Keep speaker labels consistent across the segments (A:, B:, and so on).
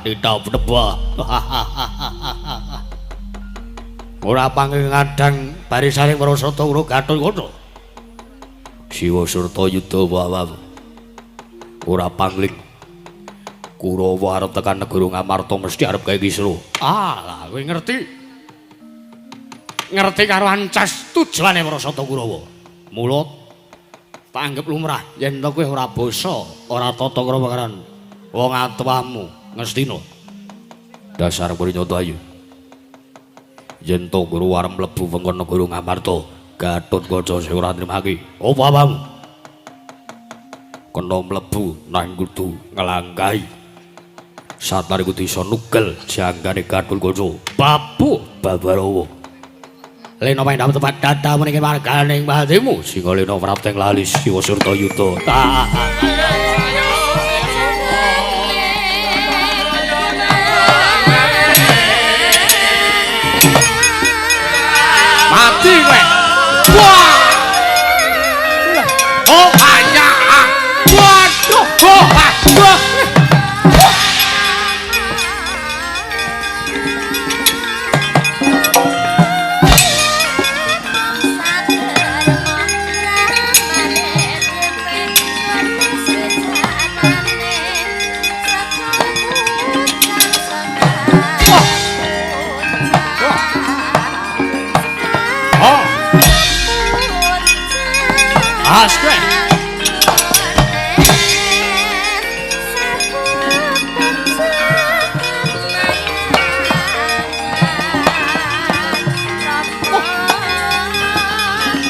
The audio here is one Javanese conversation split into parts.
A: wanita penebah. Ora panging ngadang barisaning para sata ora Gatot kono. Siwa surta yuda wawa. Ora pangling Kurawa arep tekan negara Ngamarta mesti arep gawe kisruh. Ah, kowe ngerti. Ngerti karo ancas tujuane para sata Kurawa. Mula tak anggap lumrah yen to kowe ora basa, ora tata krama karan wong atuwamu Ngastina. Dasar kowe nyoto ayu. Yen to Kurawa arep mlebu wewengkon negara Ngamarta, Gatotkaca sing ora nrimake. Apa apamu? Kena mlebu nang kudu nglangkahi. Satari kudu iso nugel janggane Gatotkaca. Babu Babarawa. Lena paindam tepat data meniki marganing batimu sing lena prapteng lalis Siwa Surta Yuda. Mati kowe. Wah. Oh hanya. Waduh. Wah. Straight.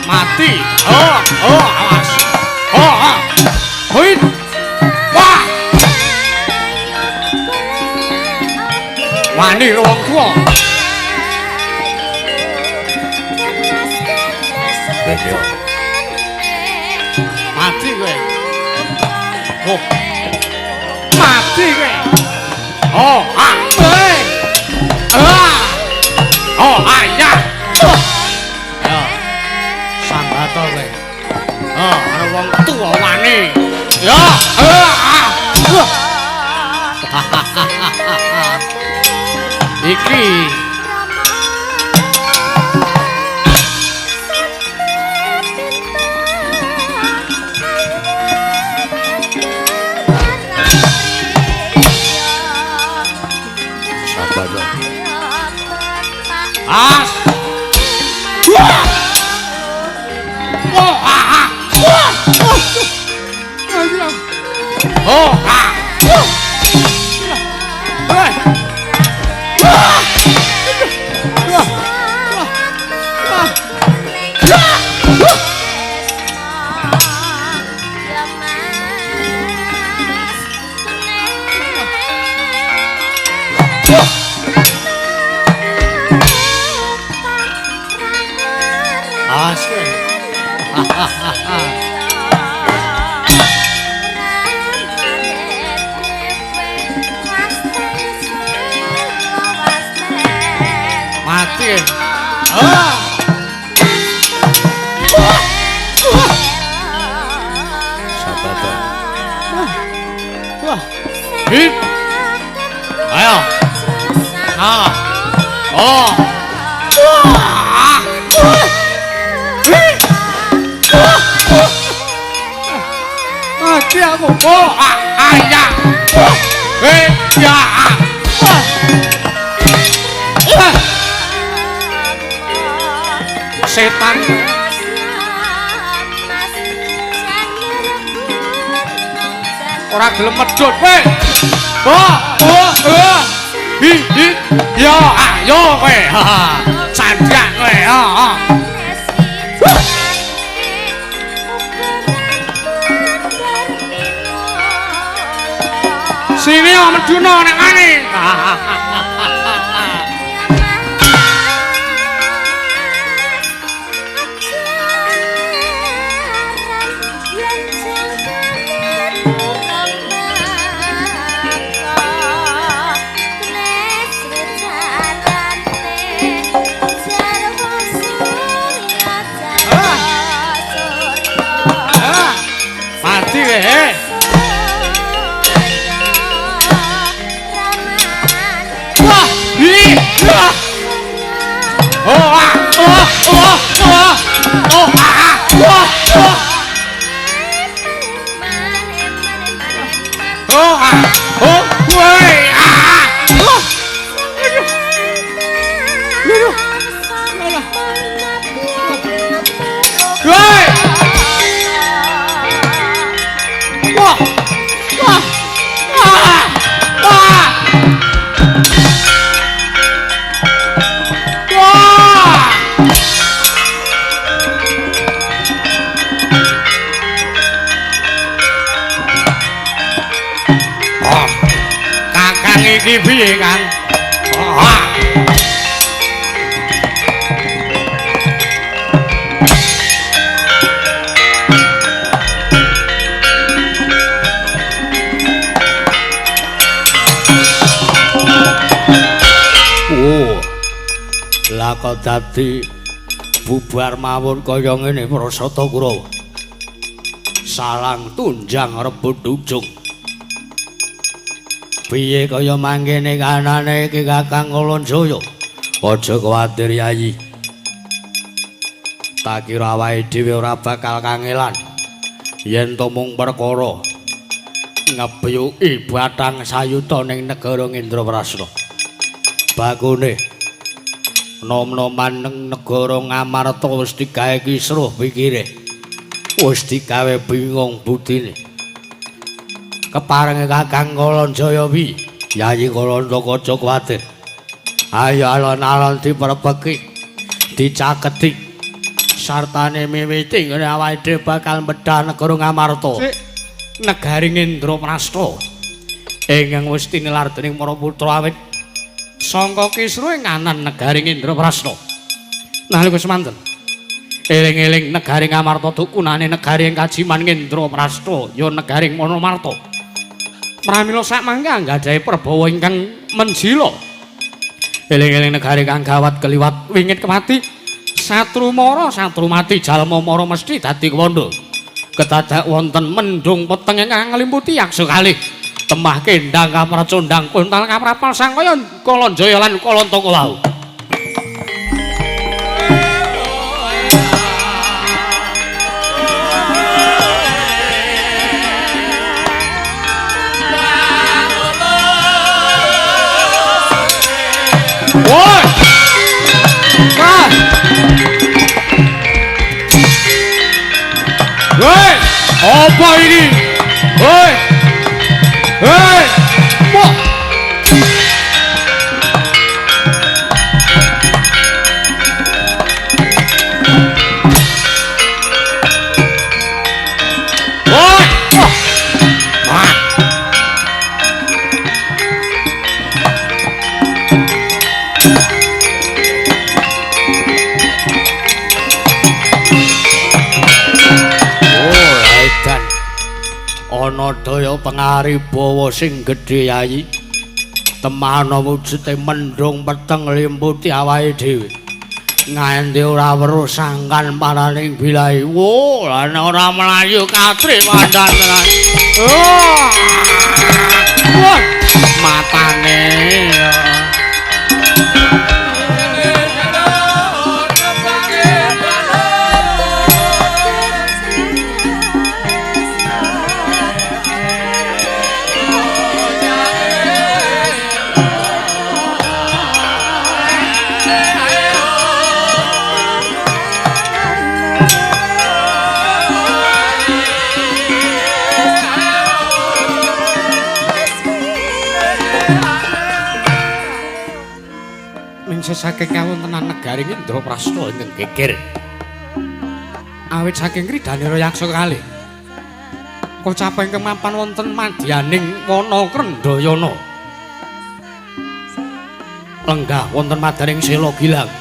A: Mati. Awas. Huit. Wah. Wani wong tuwa. Bener. Mati kowe. Oh. Mati kowe. Oh, oh, ya. Ya. Sanggata kowe. Ana wong tuwa wani. Ya. Iki As. Mati. Sabata. Hit. Ayo. Mati aku. Ayah. Ya. Setan ora gelem medhot kowe. Ya ayo kowe. Candhak kowe. Sini meduna nek ngene. Mati iki piye Kang? Oh, lah kok dadi bubar mawon kaya ngene Prasata Kurawa. Salang tunjang rebut ujung. Piye kaya mangkene kanane iki Kakang Kalanjaya? Aja kuwatir Yayi. Tak kira awake dhewe ora bakal kangelan yen to mung perkara ngebuyuki Bathang Sayuta ning negara Indraprastha. Bakune nom-noman ning negara Ngamarta wis digawe kisruh pikire. Wis digawe bingung budine. Keparenge Kakang Kalanjaya wi, Yayi Kalanda aja kuwatir. Ayo alon-alon diperbeki, dicaketi. Sartane miwiti ngene awake dhewe bakal medhah negara Ngamarta. Negaring Indraprastha. Ingkang wis tinilar dening para putra awit sangka kisruh ing anan negaring Indraprastha. Nalika semanten eling-eling negaring Ngamarta dukunane negaring Kajiman Indraprastha ya negaring Manamarta. Pramila sakmangke anggadhahi prabawa ingkang menjila. Eling-eling negari kang gawat keliwat wingit kemati. Satru mara satru mati jalma mara mesti dadi kawanda. Kedadak wonten mendung peteng ingkang nglimputi yaksa kalih. Temah kendang kapracondang kuntal kaprapal sangkaya Kalanjaya lan Kalantaka wau. Woi! Wah! Woi! Apa ini? Woi! Woi! Wah! Woi! Wah! Ana daya pangaribawa sing gedhe Yayi. Temana wujude mendung peteng limputi awake dhewe. Nganti ora weruh sangkan paraning bilahi. Wo, lan ora mlayu katri kandhan tenan. Wah! Matane. Saking kawontenan negaring Indraprastha ingkang geger. Awit saking kridane yaksa kalih. Kocaping kemapan wonten madyaning wana Krendayana. Lenggah wonten madyaning Sela Gilang.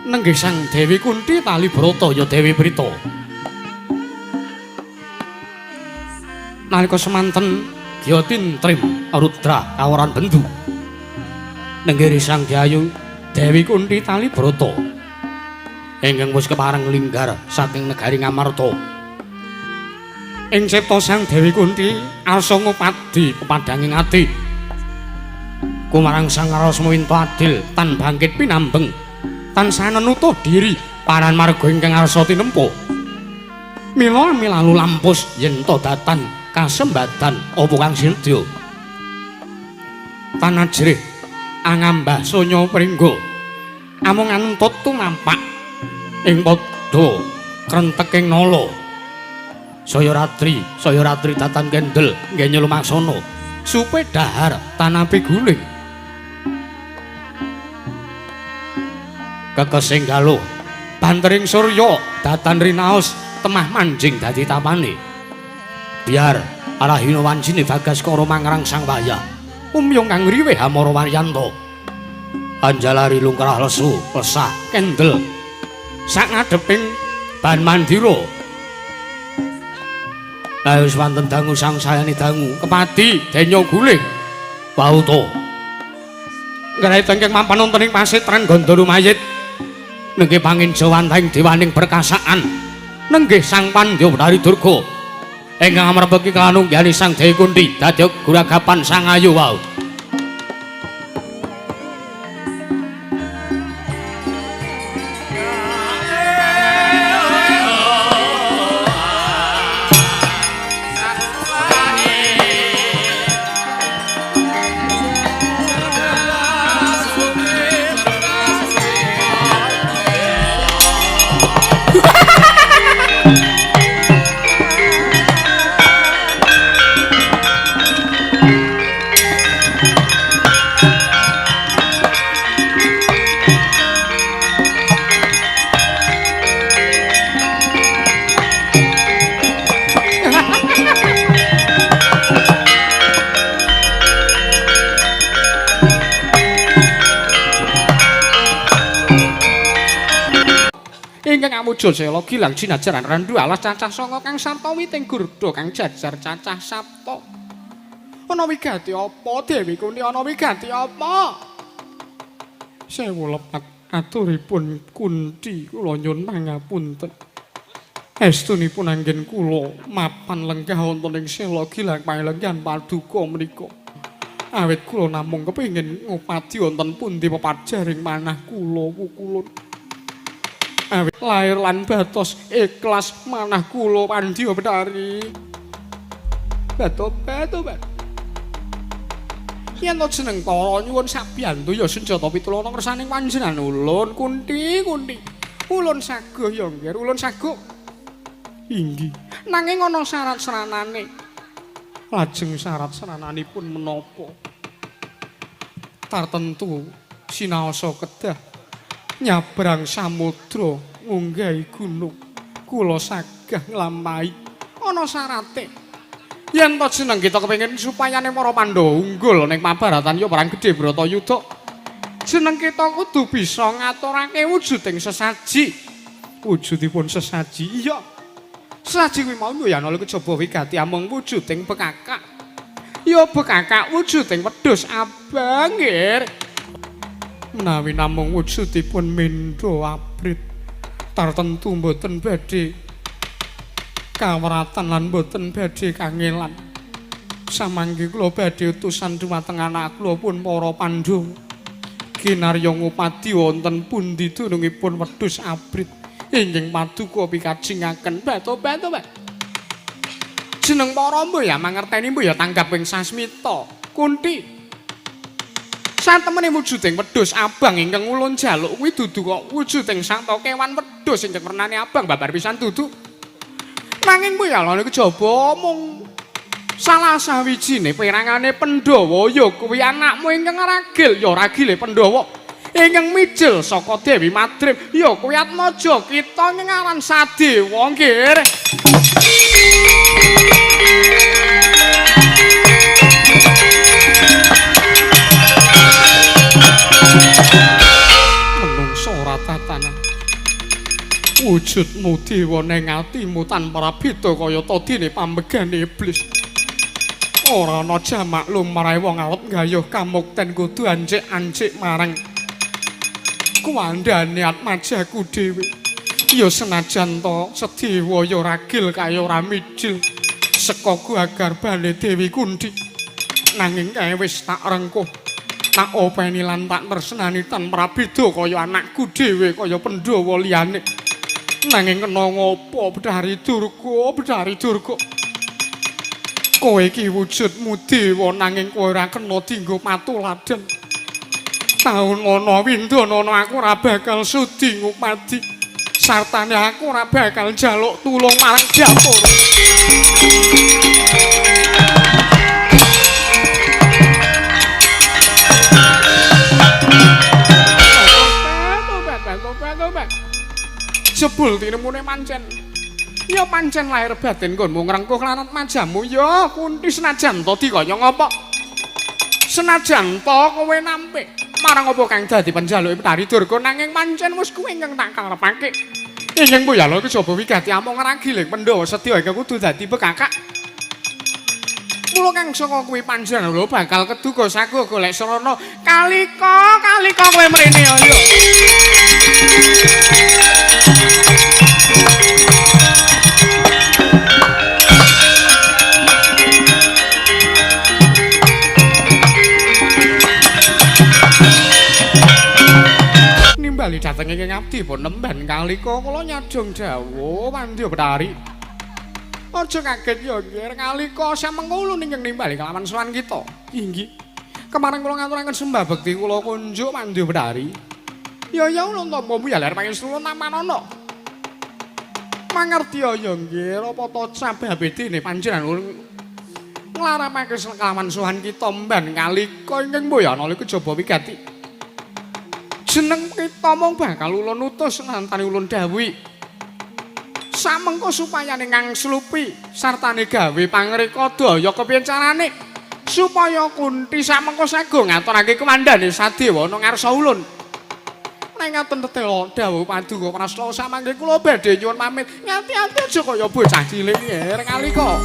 A: Nenggih Sang Dewi Kunthi tali brata ya Dewi Prita. Nalika semanten Gyatin Trim Rudra kaworan bendu. Nenggiri Sang Dyayu Dewi Kunthi tali brata ingkang wis kepareng linggar saking negari Ngamarta. Ing cipta Sang Dewi Kunthi arsa ngupadi pepadhanging ati kumarang Sang Rasmawinta adil tan bangkit pinambeng tan sanenutuh diri paran marga ingkang arsa tinempa. Mila milalu lampus yen to datan kasembatan apa kang sinedya. Tanajrih angambah sonya pringgo amung antut tumampak ing padha krenteking nala saya ratri tatan kendel nggih lumaksana supe dahar tanapi guling kekesing galuh bantering surya datan rinaos temah manjing dadi tapane biar Arahina wancine Bagaskara mangrang sang wayah. Umyong kang riwe Hamara Waryanto. Anjalari lungkrah lesu, lesah, kendel. Sak ngadeping ban mandira. Lah wis wonten dangu sang sayane dangu, kepadi denya guling. Bauto. Ngrai tengkeng mampan wonten ing pasitren Gandara mayit. Nenggih panginja wantahing dewaning perkasaan. Nenggih sang Pandya Betari Durga. Ingkang amrebeki kanunggali sang Dewi Kunthi dadi guragapan sang ayu wau. Mujo sela gilang jinajaran rendu alas cacah sanga kang sarta witing gurda kang jajar cacah sapta. Ana wigati apa Dewi Kunthi ana wigati apa? Sewu lepat aturipun Kunthi kula nyuwun pangapunten. Estunipun anggen kula mapan lenggah wonten ing sela gilang paelenggan paduka menika. Awit kula namung kepengin ngupadi wonten pundi pepajaring manah kula wukulun. Awit lair lan batos ikhlas manah kula Pandya Betari. Bato. Yen to jeneng para nyuwun sabiyantu ya senjata pitulung kersaning panjenengan ulun Kunthi. Ulun saguh ya nggih, ulun saguh. Inggih. Nanging ana syarat seranane. Lajeng syarat serananipun menapa? Tartentu sinaosa kedah nyabrang samudra ngunggahi gunung kula sagah nglampahi ana syarate yen to jeneng kita kepengin supayane para Pandhawa unggul ning pabaratan ya perang gedhe Bratayuda jeneng kita kudu bisa ngaturake wujuding sesaji wujudipun sesaji iya sesaji kuwi mau ya ana kejaba wigati amung wujuding bekakak ya bekakak wujuding wedhus abang nggih menawi namung wujudipun mendho abrit tartentu mboten badhe kawratan lan mboten badhe kangelan samangke kula badhe utusan dhumateng anak kula pun para Pandhawa kinarya ngupadi wonten pundi dunungipun wedhus abrit inggih paduka pikajingaken bato jeneng para mboya mangerteni mboya tanggap ing sasmita Kunthi satemene wujuding wedhus abang ingkang ulun jaluk kuwi dudu kok wujuding sarta kewan wedhus ingkang wernane abang babar pisan dudu. Nanging kuwi ala kejaba mung salah sawijine perangane Pandhawa ya kuwi anakmu ingkang ragil ya ragile Pandhawa ingkang mijil saka Dewi Madrim ya kuwi Atmaja kita ing aran Sadewa nggih. Tatanan wujudmu dewa ning atimu tanpa beda kaya tadine pambegane iblis ora ana jamak lumrahe wong arep nggayuh kamukten kudu ancik-ancik marang kuwandane Atmajaku dhewe ya senajan to Sedewa ya ragil kaya ora mijil saka gagarbane Dewi Kunthi nanging kae wis tak rengkuh tak openi lan tak tresnani tanpa beda kaya anakku dhewe kaya Pandhawa liyane nanging kena ngopo Betari Durga kowe iki wujudmu dewa nanging kowe ora kena dienggo patuladen taun ana windana aku ora bakal sudi ngupadi sartane aku ora bakal njaluk tulung marang Japura jebul tinemune mancen
B: Ya pancen lahir batin nggonmu ngrengkuh lanat majamu ya Kunti senajan to dikaya ngapa. Senajan to kowe nampik marang apa kang dadi penjaluke Betari Durga nanging pancen wis kuwi ingkang tak karepake. Ingkang Boyala iki coba wigati amung ngragiling Pandhawa sedya ingkang kudu dadi bekakak. Mula kang saka kuwi panjenengan lho bakal keduga sago golek srana kalika kowe mrene ayo. Nimbali dhateng ing abdi pun nemban kalika kula nyadong dawuh Pandya Betari. Aja kaget ya nggih kalika samengko ulun ingkang nimbali kelawan sowan kita. Inggih. Kemarin kula ngaturaken sembah bekti kula kunjuk Pandya Betari. Ya ulun tampa muyalar pangestu namanana. Mangerti ya nggih apa to sababedene panjenengan ulun nglaramake kelawan sowan kita mban kalika ingkang Boyana iku jaba wigati. Jeneng kita mung bakal ulun utus nantani ulun dawuhi. Samengko supaya ning slupi sartane gawe pangreka daya kepiye carane supaya Kunti samengko sago ngaturake kemandhane Sadewa ana ngarsa ulun. Nek ngaten tetela dawuh paduka prasta samangke kula badhe nyuwun pamit. Ngati-ati aja kaya bocah cilik nggih kalika.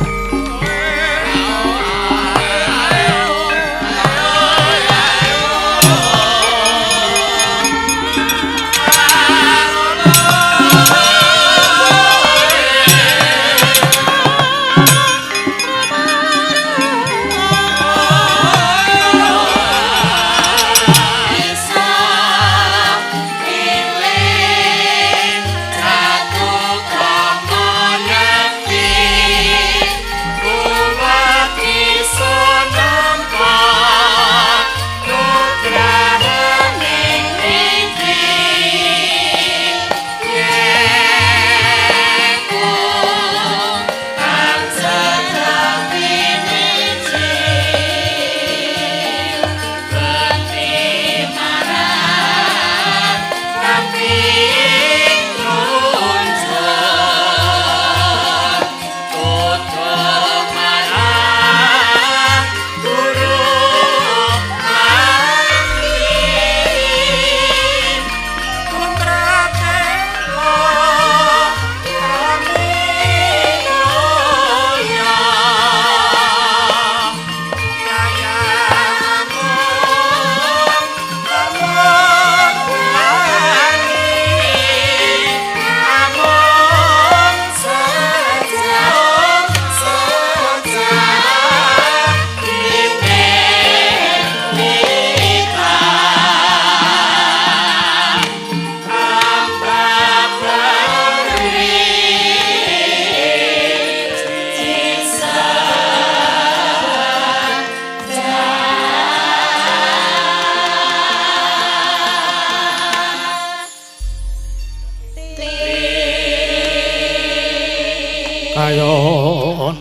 A: Kayon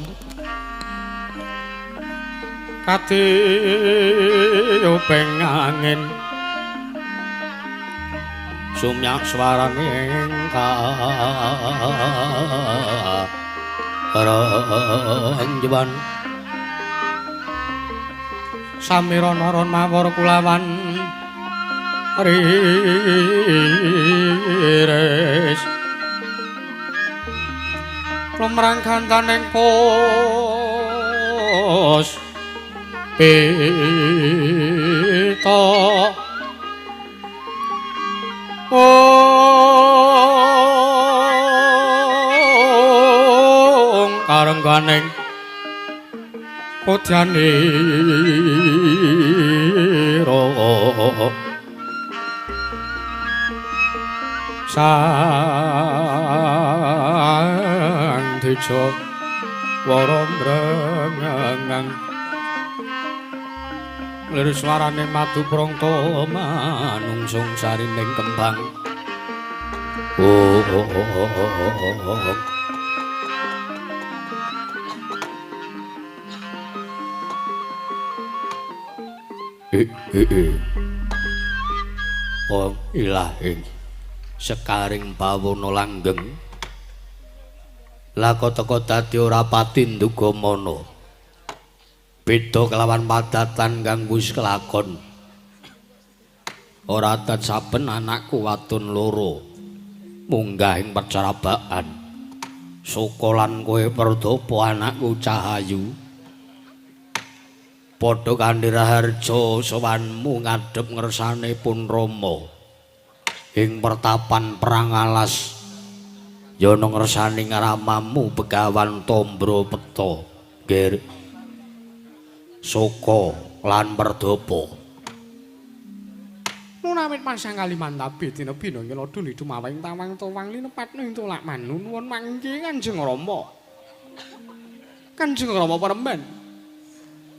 A: kati upeng angin sumyak swaraning karanjeban samiron-ron mawar kulawan riris lumrang gantaning pos pita karengganing putyanira sang deja warambrangang lir swarane madu prangta manungsung sarining kembang Om ilahing sekaring pawana langgeng Lako teko dadi ora pati nduga mono. Beda kelawan padatan kang wis kelakon. Ora adat saben anakku wadon loro munggah ing percarabaan. Sukolan kowe Perdapa anakku Cahayu. Padha kanthi raharja sowanmu ngadhep ngersane pun Rama. Ing pertapan perang alas ya ana ngersaning ramamu Begawan Tombro Peta. Ger Soko lan Perdapa.
B: Munawit pasang Kalimantabe dina bina nyelodun hidu mawing tawang towang linepatno ing tolak manu nuwun mangke Kanjeng Rama. Kanjeng Rama Panembahan.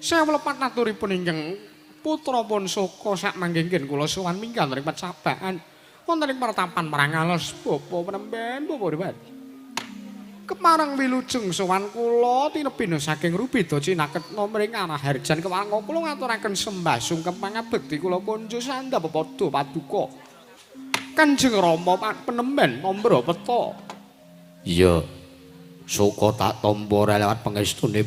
B: Saya melepat naturipun ingkang putra pun Soko sak manggengken kula sowan minggat ing Pacabaan. Wonten ing pertapan Marangalos Bapa Panembahan Bapa Dewan. Kemarang wilujeng sowan kula tinebina saking Rubeda cinaketna mring arah Harjan kemarang kula ngaturaken sembah sungkem pangabekti kula konjo sandhap padha paduka. Kanjeng Rama Panembahan Tombro Peta.
A: Iya. Soko tak tampa lewat pangestune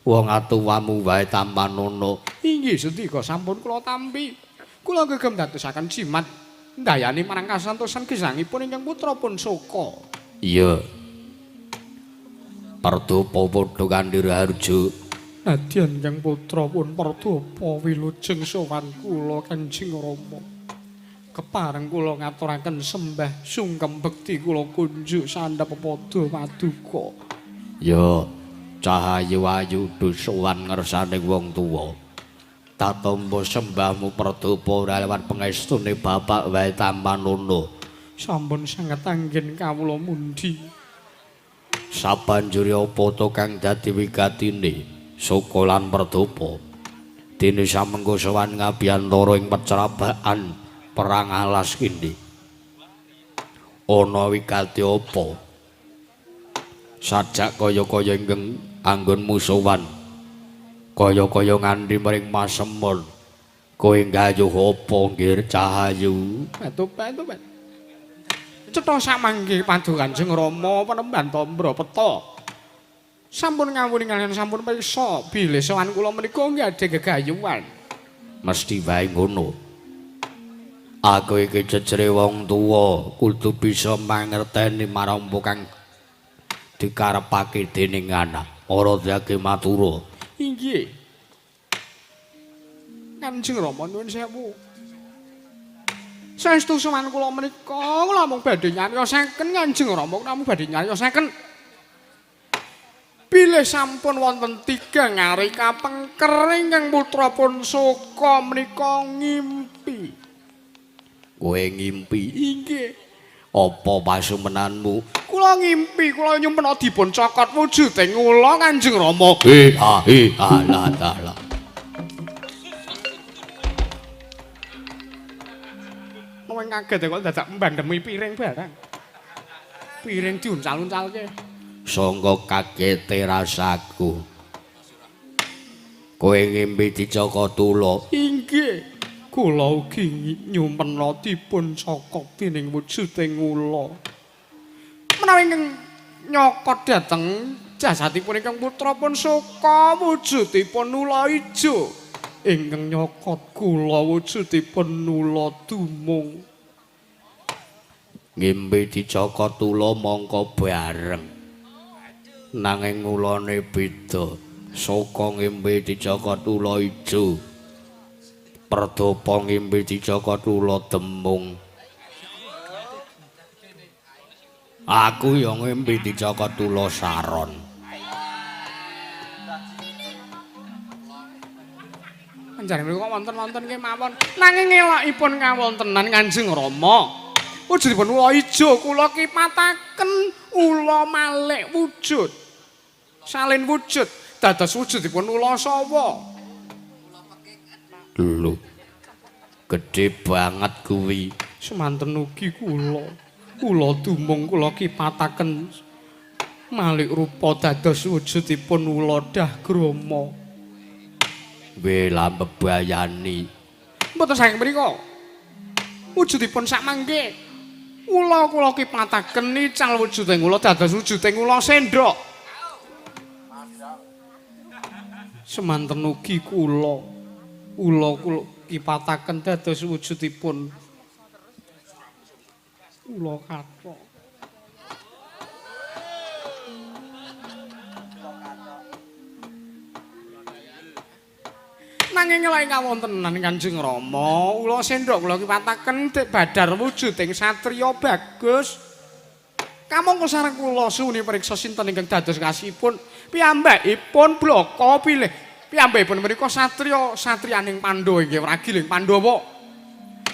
A: wong atuwamu wae Tampanono.
B: Inggih sedika sampun kula tampi. Kula gegem dadosaken jimat ndayani marang kasantosan gesangipun ingkang putra pun Soko.
A: Iya. Perdapa padha kanthi raharja.
B: Nadyan kang putra pun Perdapa wilujeng sowan kula Kanjeng Rama. Kepareng kula ngaturaken sembah sungkem bekti kula kunjuk sandhap padha paduka.
A: Ya, Cahayu ayu sowan ngersane wong tuwa. Tatampa sembahmu Perdapa ora lewat pangestune bapak wae Tampanono.
B: Sampun sanget anggen kawula mundi.
A: Sabanjure apa to kang dadi wigatine Soko lan Perdapa. Dene samengko sowan ngabiyantara ing pecrabaan perang alas kene. Ana wigati apa? Sajak kaya-kaya ingkang anggonmu sowan. Kaya-kaya nganti mring masemon. Kowe nggayuh apa nggih Cahayu?
B: Batu. Cetha samangke paduka Kanjeng Rama Panembahan Tombro Peta. Sampun ngawuning kaliyan sampun pirsa bilih sowan kula menika nggih gegayuhan.
A: Mesti wae ngono. Aku iki jejere wong tuwa kudu bisa mangerteni marampa kang dikarepake dening anak. Ora dadi matura.
B: Inggih. Kanjeng Rama nuwun sewu. Saestu sowan kula menika kula mung badhe nyariosaken Kanjeng Rama namung badhe nyariosaken. Bilih sampun wonten 3 ngari kapengker ingkang putra pun Soko menika ngimpi.
A: Kowe ngimpi?
B: Inggih.
A: Apa pasumenanmu?
B: Kula ngimpi kula nyumpena dipun cokot wujuding ula Kanjeng Rama.
A: Alah.
B: Wong kaget kok dadak mbandemi piring barang. Piring diuncal-uncalke.
A: Sangka kagete rasaku. Kowe ngimpi dicokot ula.
B: Inggih. Kula ugi nyumpena dipun cokot dening wujuding ula. Menawi nyokot dhateng jasadipun ingkang putra pun Soko wujudipun ula ijo. Ingkang nyokot kula wujudipun ula dumung.
A: Ngimpi dicokot ula mangka bareng. Nanging ulane beda. Saka ngimpi dicokot ula ijo. Perdapa ngimpi dicokot ula demung. Aku ya ngimpi dicokot ula saron.
B: Panjenengan kok wonten-wonten kemawon. Nanging elokipun kawontenan Kanjeng Rama. Wujudipun ula ijo kula kipataken ula malik wujud. Salin wujud dados wujudipun ula sawa.
A: Lho. Gedhe banget kuwi.
B: Semanten ugi kula. Kula dumung kula kipataken malik rupa dados wujudipun ula Dagrama.
A: Wela mbebayani.
B: Mboten saking mriku. Wujudipun sak mangke. Kula kipataken nical wujuding kula dados wujuding kula sendok. Semanten ugi kula kipataken dados wujudipun kula kathok. Nanging lain kawontenan Kanjeng Rama, kula sendok kula kipataken badar wujuding satriya bagus. Kamangka sareng kula suwuni priksa sinten ingkang dados kasihipun piyambakipun blaka pilih. Piyambakipun menika satriyaning Pandhawa inggih ragiling Pandhawa.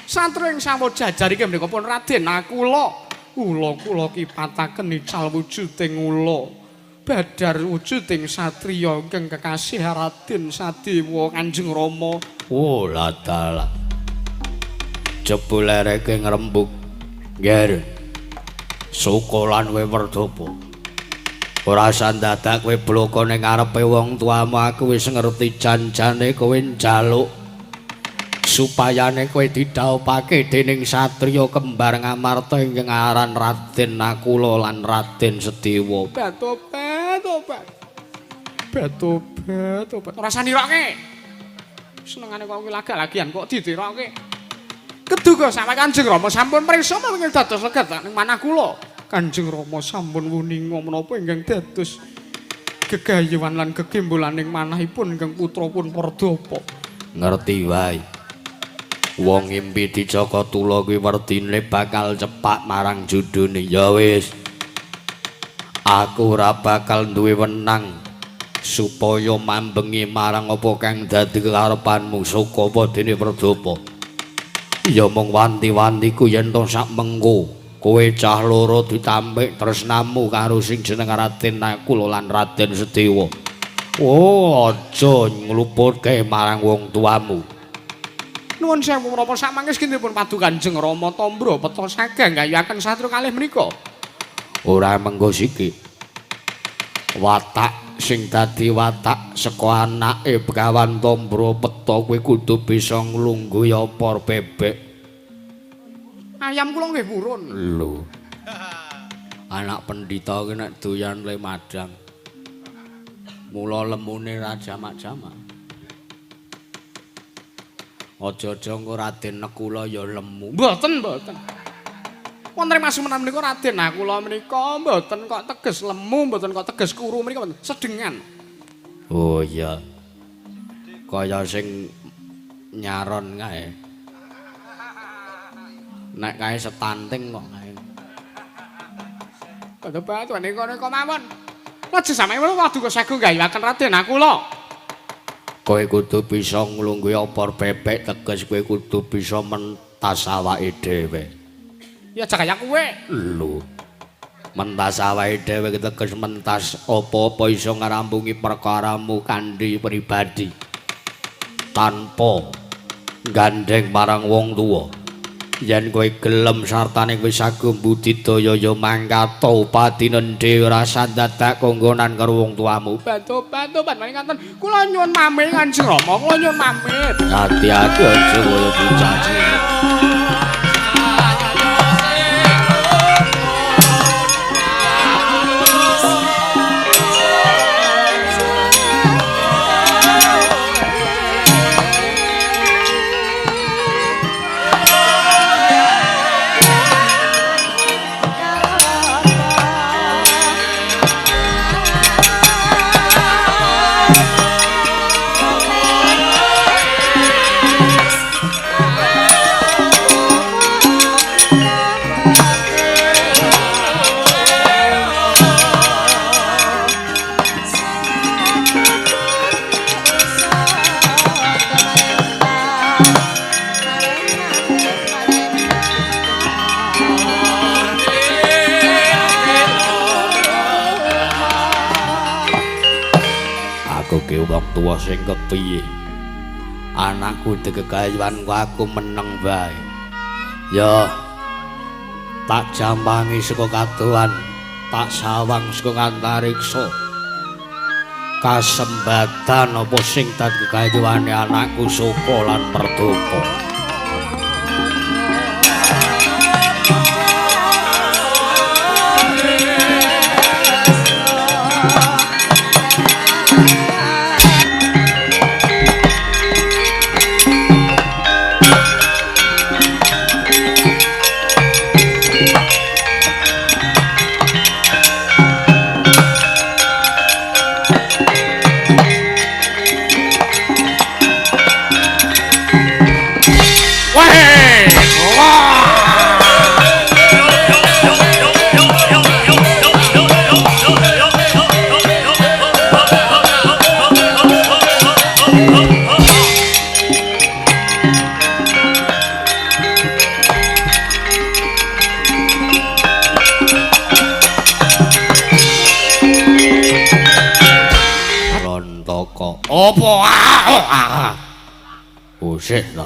B: Satriya ing Sawojajar inggih menika pun Raden Nakula. Kula kipataken nical wujuding kula. Badar wujuding satriya ingkang kekasih Raden Sadewa Kanjeng Rama.
A: Oh ladala. Jebul lereke ngrembug. Nger. Sukolan kowe Werdapa. Ora sandadak kowe bloko ning ngarepe wong tuamu aku wis ngerti janjane kowe njaluk supayane kowe didhawuhake dening satriya kembar Ngamarta ingkang aran Raden Nakula lan Raden Sedewa. Batobat. Ora saniroke. Senengane kok lagak-lagian kok ditiroke. Keduga sampe Kanjeng Rama sampun priksa mawon dados legat ning manah kula. Kanjeng Rama sampun wuninga menapa ingkang dados gegayuhan lan gegembolan ing manahipun ingkang putrapun Werdapa. Ngerti wae. Wong ngimpi dicaka tula kuwi werdine bakal cepak marang judune. Ya wis. Aku ora bakal duwe wenang supaya mambengi marang apa kang dadi kekarepanmu saka dene Werdapa. Ya mung wanti-wantiku yen to sak mengko kowe cah loro ditampik tresnamu karo sing jeneng Raden Nakula lan Raden Sedewa. Oh, aja ngluputke marang wong tuamu.
B: Nuwun sewu menapa samangke kinipun padu Kanjeng Rama Tambra peta sagang gayuhaken satru kalih menika.
A: Ora mengko siki. Watak sing dadi watak saka anake Begawan Tambra peta kuwi kudu bisa nglungguh opor bebek.
B: Ayam kula nggih purun.
A: Lho. Anak pendhita ki nek doyan le madang. Mula lemune ra jamak-jamak. Aja-aja engko Raden Nakula ya lemu.
B: Mboten. Wonten masumenan menika Raden Nakula menika mboten kok teges lemu, mboten kok teges kuru menika mboten sedengan.
A: Oh iya. Kaya sing nyaron kae. Nek kae setanting kok kae.
B: Batu niku mawon. Lajeng sampeyan wadu sagung gayuhaken Raden Nakula.
A: Kowe kudu bisa nglungguhi opor bebek teges kowe kudu bisa mentas awake dhewe.
B: Ya jagaya kowe.
A: Lho. Mentas awake dhewe teges mentas apa-apa iso ngrampungi perkaramu kanthi pribadi. Tanpa gandeng marang wong tuwa. Yen kowe gelem sartane kowe sagum budidaya ya mangkata upadinen dhewe rasa dadak konggonan karo wong tuamu.
B: Batu maning ngaten. Kula nyuwun pamit Kanjeng Rama, kula nyuwun pamit.
A: Hati-hati aja kaya bocah cilik. Wong tuwa sing kepiye anakku dikegayuhan aku meneng bae ya tak jambangi saka kadohan tak sawang saka antariksa kasembatan apa sing dadi kegayuhane anakku Saka lan Werdapa. Apa? Usih to.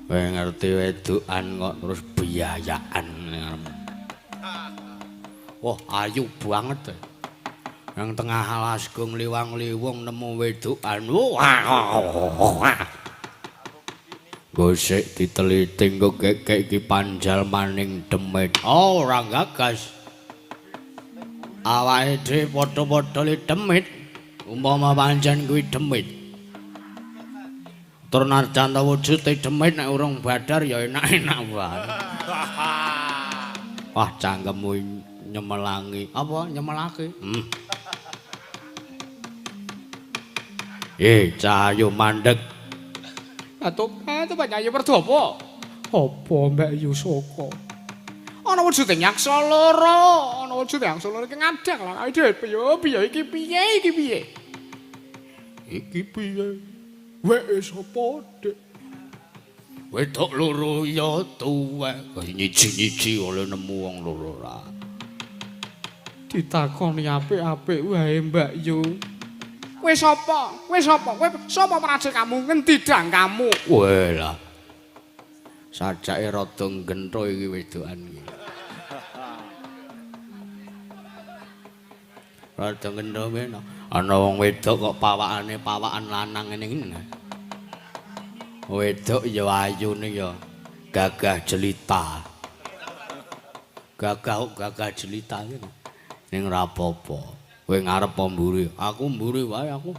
A: Kowe ngerti wedokan kok terus biayaan. Wah, ayu banget. Yang tengah Lasgung liwang-liwung nemu wedokan. Gosek diteliting kok kek iki panjal maning demit. Oh, ora gagas. Awake dhewe padha-padha li demit. Umpama pancen kuwi demit. Tur narjan ta wujude demit nek urung badar ya enak-enak wae. Wah, cangkemmu nyemelangi. Apa nyemelake? Cahayu mandeg.
B: Atuk, Pak Nyayi Werdopo. Apa Mbak Yusaka? Ana wujude nyaksa loro, ana wujude nyaksa loro iki ngadang lah. Ayo piye iki piye? Iki piye? Wek sapa, Dik?
A: Wedok loro ya tuwek. Nyiji-nyiji oleh nemu wong loro ra.
B: Ditakoni apik-apik wae Mbak Yu. Kowe sapa? Kowe sapa praja kamu? Ngendi dang kamu?
A: Weh lah. Sajake rada gentho iki wedokan iki. Rada gentho mena. Ana wong wedok kok pawakane pawakan lanang ngene iki. Wedok ya ayune ya gagah jelita. Gagah jelita ngene. Ning ora apa-apa. Kowe ngarep apa mburi? Aku mburi wae aku.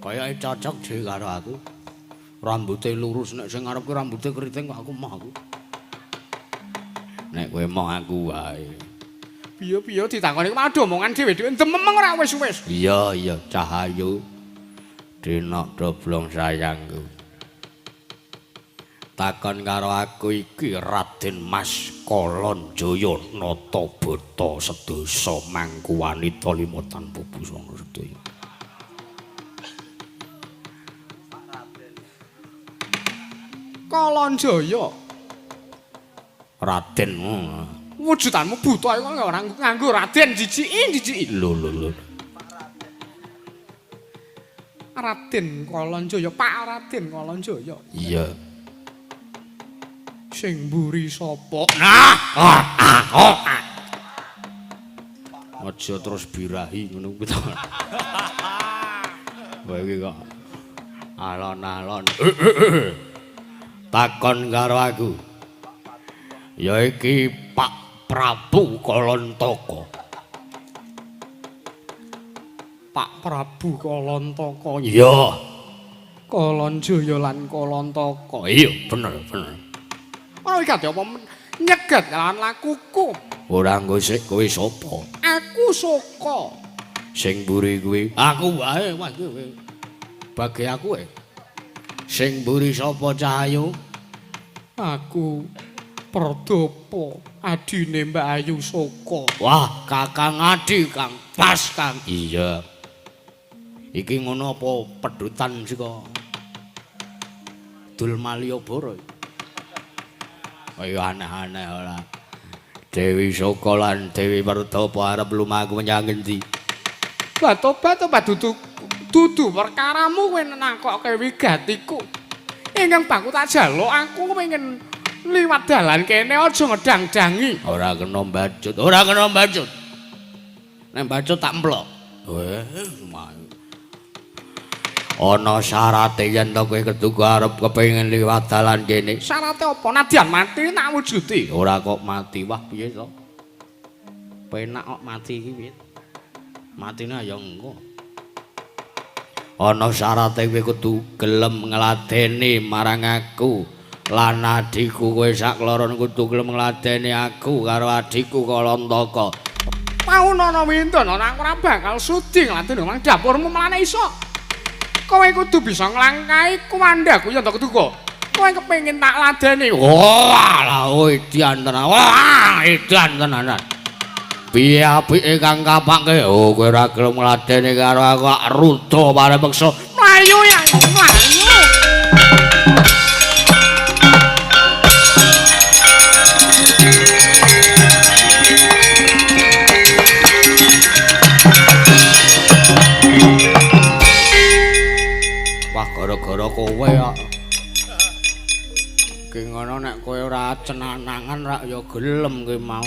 A: Kayake cocok dhewe karo aku. Rambute lurus nek sing ngarep ku rambute keriting kok aku mah aku. Nek kowe mau aku wae.
B: Piye ditakoni mau omongan dhewe-dhewe dememeng ora wis-wis.
A: Iya, Cahayu. Dinok doblong sayangku. Takon karo aku iki Raden Mas Kalonjaya Natabata sedasa mangku wanita lima tanpa busana sedaya.
B: Kalonjaya.
A: Raden.
B: Wujudanmu buta kok ora nganggo Raden jijiki.
A: Lho.
B: Raden Kalonjaya, Pak Raden Kalonjaya.
A: Iya.
B: Sing mburi sapa?
A: Nah. Aja terus birahi ngono kuwi to. Kowe iki kok alon-alon. Takon karo aku. Ya iki Pak Prabu Kalontaka.
B: Pak Prabu Kalontaka.
A: Iya.
B: Kalonjaya lan Kalontaka.
A: Iya, bener.
B: Ora iki apa nyegat lan lakuku.
A: Ora ngosik kowe sapa?
B: Aku Soka.
A: Sing mburi kuwi aku wae kowe. Bagi aku Sing mburi sapa Cahayu?
B: Aku Perdapa, adine Mbak Ayu Soka.
A: Wah, Kakang Adi Kang, pas Kang. Iya. Iki ngono apa pedutan sika Dul Malioboro? Ayo aneh-aneh ora. Dewi Soka lan Dewi Perdapa arep lumaku menyang endi?
B: Lah tobat dudu perkaramu kowe nakokke wigatiku. Ingkang baku tak jaluk aku pengen liwat dalan kene aja ngedang-dangi.
A: Ora kena mbacut. Nek mbacut tak emplok. Ana syarate yen to kowe keduga arep kepengin liwat dalan kene.
B: Syarate apa? Nadyan mati tak wujudi.
A: Ora kok mati. Wah, piye to? Penak kok mati iki piye? Matine ya engko. Ana syarate kowe kudu gelem ngladeni marang aku. Lan adhiku kowe sak kloron kudu gelem ngladeni aku karo adhiku Kalontaka.
B: Mau ana winten ora bakal sudi ngladeni nang dapurmu mlane iso. Kowe kudu bisa nglangkai kumandaku ya to keduga. Kowe kepengin tak ladeni.
A: Wah, lah edan tenan. Wah, edan tenan. Piye apike kang kapake? Oh, kowe ora gelem ngladeni karo aku kok rudo paremeksa.
B: Mlayu ya, mlayu. kowe kok. Ki ngono nek kowe ora cenanangan rak ya gelem kowe mau.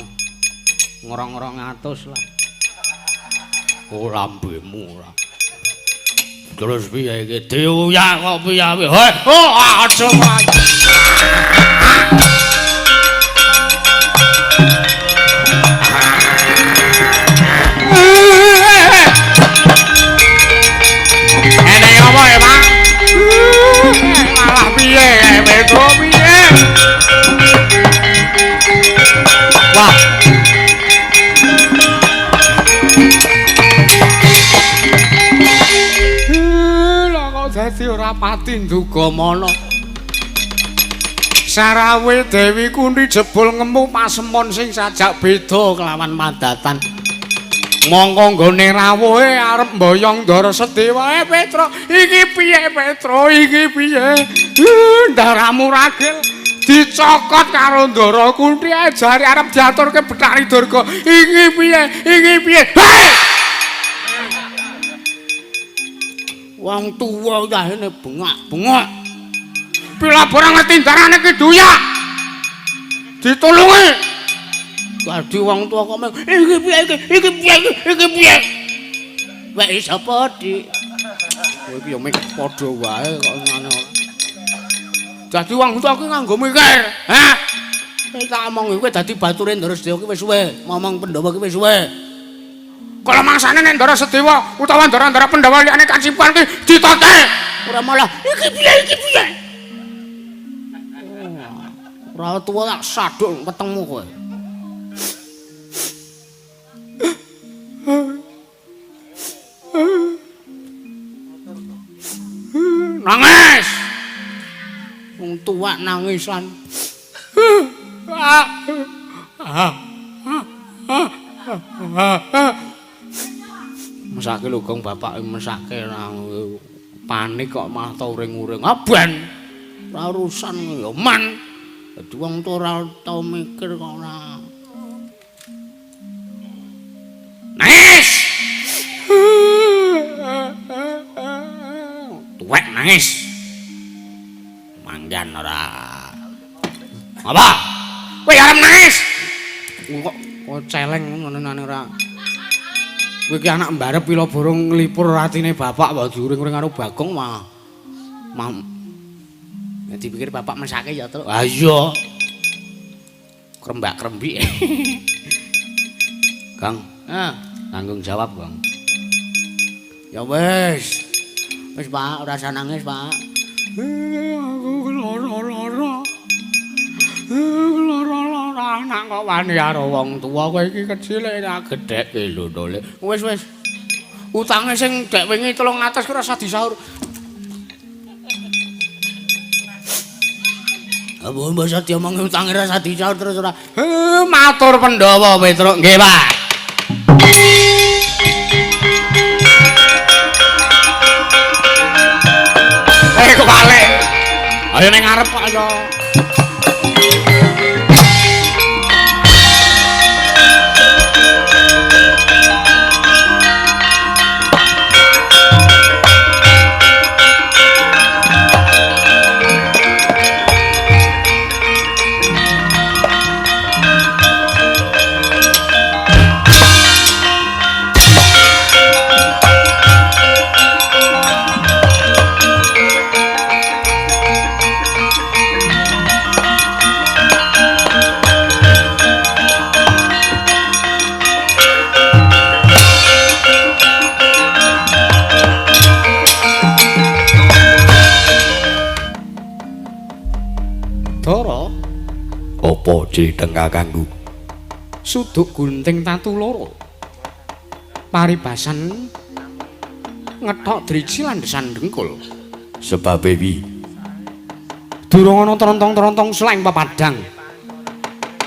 B: Ngrong-ngrong atus lah. Oh lambemu ora. Terus piye iki diuyak kok piye? Hei, oh aja mlayu. Ene apa ya, Pak? Malah piye, Metro piye? Wah. Lah kok dadi ora pati ndugamana. Sarawe Dewi Kunthi jebul ngemu pasemon sing sajak beda kelawan Madatan. Mongko nggone rawuhe arep mboyong Ndara Sedewa. Petro, iki piye Petro? Iki piye? Ndaramu ragil dicokot karo Ndara Kunthi jare arep diaturke Betari Durga. Iki piye? Iki piye? Hei! Wong tuwa yahene bengak-bengok. Pila barang ngerti darane ki duyak. Ditulungi. Dadi wong tuwa kok iki piye iki piye? Wek sapa, Dik? Kowe iki ya mek padha wae kok ngene ora. Dadi wong tuwa ki nganggo mikir, ha? Nek tak omong kowe dadi bature Ndara Sedewa ki wis suwe, momong Pandhawa ki wis suwe. Kala mangsane nek Ndara Sedewa utawa Ndara Pandhawa liyane kacipan ki ditote. Ora malah iki piye? Ora tuwa tak saduk ketemu kowe. Nangis. Wong tuwa nangisan. Mesake lho Gong bapak mesake nang panik kok malah tau uring-uring. Aban. Ora urusan ya man. Dadi wong tuwa ora tau mikir kok ora. Nangis. Tuwek nangis. Manggan ora. Apa? Kowe arep nangis. Kok celeng ngono ora. Kowe iki anak mbarep pila borong nglipur atine bapak wae diuring-uring karo Bagong mah. Nek dipikir bapak mesake ya terus. Ha iya. Krembak-krembik. Kang, tanggung jawab, Bang. Ya wis. Wis, Pak, ora usah nangis, Pak. Aku lara-lara. Lara-lara anak kok wani karo wong tuwa kowe iki kecil nek gedhekke lho to. Wis. Utange sing dek wingi 300 ki ora usah disaur. Apa mbok iso diomongi utange ora usah disaur terus ora. Matur Pandhawa Petruk nggih, Pak. Kebalik. Ayo ning ngarep kok ayo. Apa criteng kakangku? Suduk gunting tatu loro. Paribasan ngethok driji landhesan dengkul. Sebab wi durung ana trontong-trontong sleng pepadang.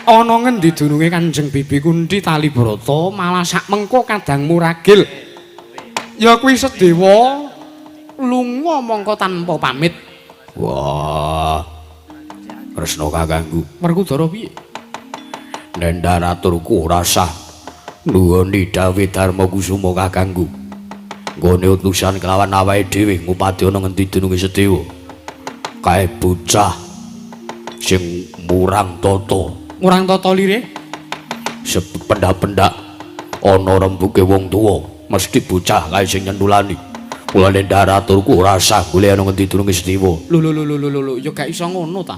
B: Ana ngendi dununge Kanjeng Bibi Kunthi Talibrata malah sak mengko kadangmu ragil. Ya kuwi Sedewa lunga mongko tanpa pamit. Wah. Resna kakangku. Werkudara piye? Nendaraturku ora sah. Nuwuni dawuh Darma Kusuma kakangku. Nggone utusan kelawan awake dhewe ngupati ana ngendi dununge Sedewa.
A: kae bocah sing murang tata.
B: Murang tata lire?
A: Sependak-pendak ana rembuge wong tuwa, mesti bocah kae sing nyentulani. Mulane daraturku ora usah golek ana ngendi durunge Sedewa.
B: Lho, ya gak iso ngono ta.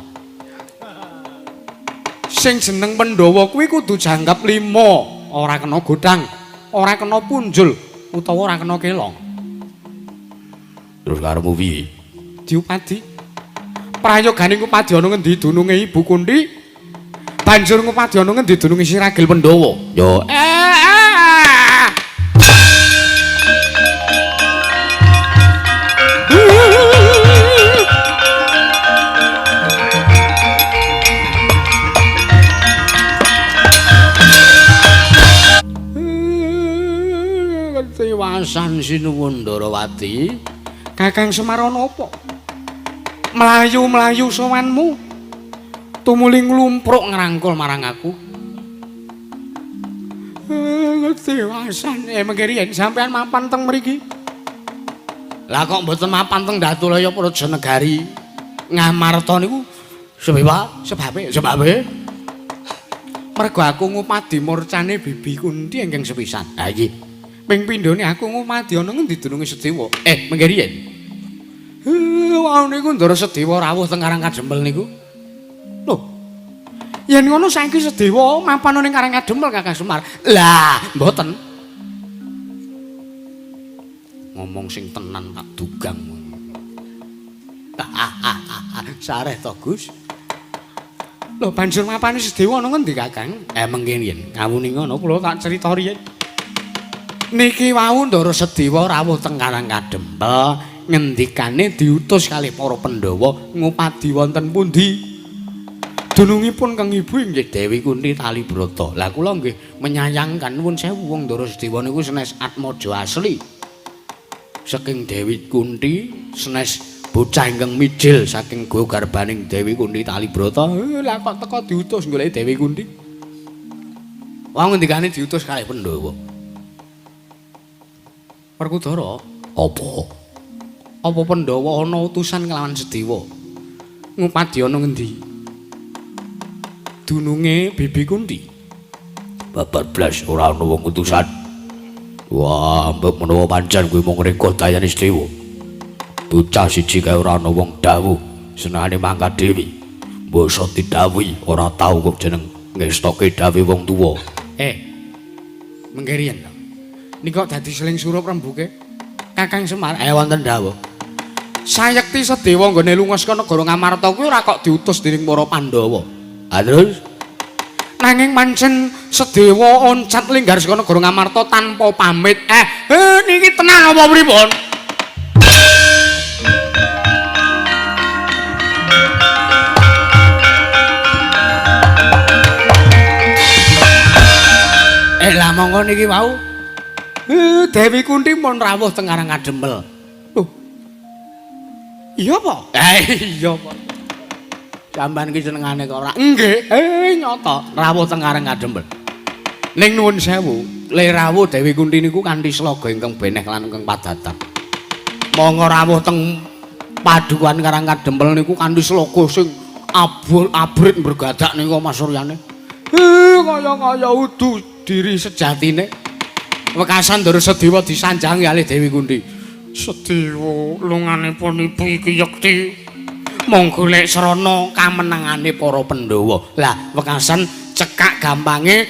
B: Sing jeneng Pandhawa kuwi kudu janggap 5, ora kena godhang, ora kena punjul, utawa ora kena kelong.
A: Terus karemu piye?
B: Diupadi. Prayogane ngupadi ana ngendi dununge Ibu Kunthi? Banjur ngupadi ana ngendi dununge Siragil Pandhawa?
A: Yo
B: Tewasan Sinuwun Ndarawati. Kakang Semar ana apa? Mlayu-mlayu sowanmu. Tumuli nglumpruk ngrangkul marang aku. Tewasan mengke yen sampean mapan teng mriki. Lah kok mboten mapan teng Datulaya Prajanegari Ngamarta niku sebabe mergo aku ngupadi murcane Bibi Kunthi ingkang sepisan. Ha iki ping pindhone aku ngupadi ana ngendi dununge Sedewa. Mengke riyen. Wau niku Ndara Sedewa rawuh teng Karang Kadempel niku. Lho. Yen ngono saiki Sedewa mapan ning Karang Kadempel Kakang Semar. Lah, mboten. Ngomong sing tenan tak dugang. Sareh to, Gus. Lho, banjur mapane Sedewa ana ngendi, Kakang? Mengke riyen. Ngawuni ngono kula tak crita riyen. Niki wau Ndara Sedewa rawuh teng Karang Kadempel ngendikane diutus kalih para Pandhawa ngupadi wonten pundi. Dunungipun kang Ibu inggih Dewi Kunthi Talibrata. Lah kula nggih menyayangkan nuwun sewu wong Ndara Sedewa niku sanes atmaja asli. Saking Dewi Kunthi sanes bocah ingkang mijil saking go garbaning Dewi Kunthi Talibrata. Lah kok teko diutus golek Dewi Kunthi. Wong ngendikane diutus kalih Pandhawa. Werkudara, apa Pandhawa ana utusan kelawan Sedewa? Ngupadi ana ngendi? Dununge Bibi Kunthi.
A: babar blas ora ana wong utusan. Wah, mbok menawa pancen kuwi mung reka dayane Sedewa. Bocah siji kae ora ana wong dawuh senengane mangkat dhewe. Basa didhawuhi ora tau kok jeneng ngestoke dawuh wong tuwa.
B: Mengke riyen to. Nika dadi seling surup rembuke Kakang Semar wonten dawuh. Sayekti Sedewa nggone lunga saka negara Ngamarta kuwi ora kok diutus dening para Pandhawa.
A: Terus
B: Nanging pancen Sedewa oncat linggar saka negara Ngamarta tanpa pamit. Niki tenan apa pripun? Lah monggo niki wau. Dewi Kunthi pun rawuh teng Karang Kadempel. Loh. Iya apa? Iya apa. Sampeyan ki senengane kok ora. Nggih, nyata rawuh teng Karang Kadempel. Ning nuwun sewu, le rawuh Dewi Kunthi niku kanthi sloga ingkang beneh lan ingkang padatan. Monggo rawuh teng padukan Karang Kadempel niku kanthi sloga sing abrit bergadak niku Mas Suryane. Kaya udu diri sejatine. Wekasan Ndara Sedewa disanjangi kalih Dewi Kunthi. Sedewa lunganipun Ibu iki yekti mung golek srana kamenangane para Pandhawa. Lah wekasan cekak gampange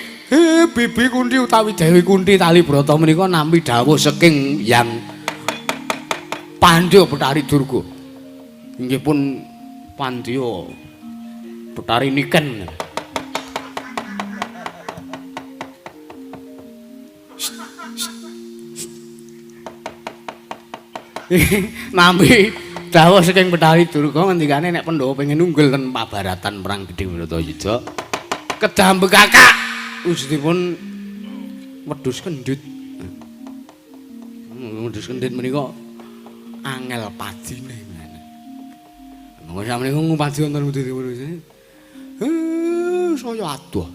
B: Bibi Kunthi utawi Dewi Kunthi Talibrata menika nampi dawuh saking Yang Pandya Betari Durga. Inggih pun Pandya Betari Niken. Nampi dawuh saking Betari Durga ngendikane nek Pandhawa pengen unggul ten pabaratan perang Gedhe Wiratayuda kedambe kakak wujudipun wedhus kendhit. Wedhus kendhit menika angel padine. Monggo sampeyan ngupadi wonten Gedhe Wiratayuda. Saya adoh.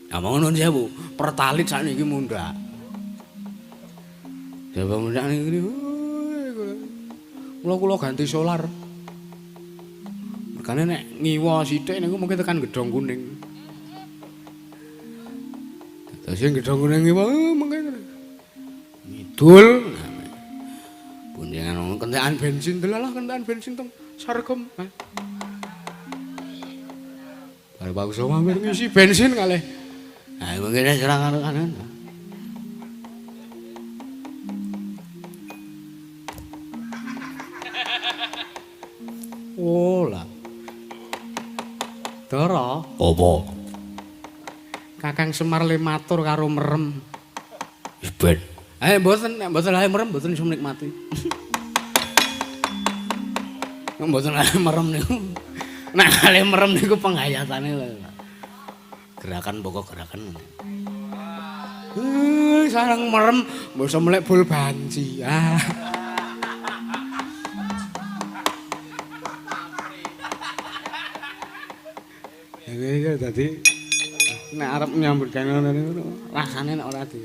B: Lah monggo nuwun sewu, pertalit sakniki mundhak. Jawa mundak niku kula ganti solar. Regane nek ngiwa sithik niku mungkin tekan Gedhong Kuning. Terus sing Gedhong Kuning ngiwa mungkin ngidul. Bunjengan ngono kentekan bensin delalah kentekan bensin teng Sargem. Bare bagus mampir ngisi bensin kalih. Ha mungkin serang kanan. Oh lah. Dara,
A: Apa?
B: Kakang Semar le matur karo merem.
A: Wis ben.
B: Mboten, nek mboten lae merem mboten iso nikmati. Mboten lae merem niku. Nek lae merem niku penghayatane lho. Gerakan pokok gerakan. Sareng merem mbok iso melek bol banci. Ya dadi nek arep nyambut gawe ngono niku rasane nek ora di.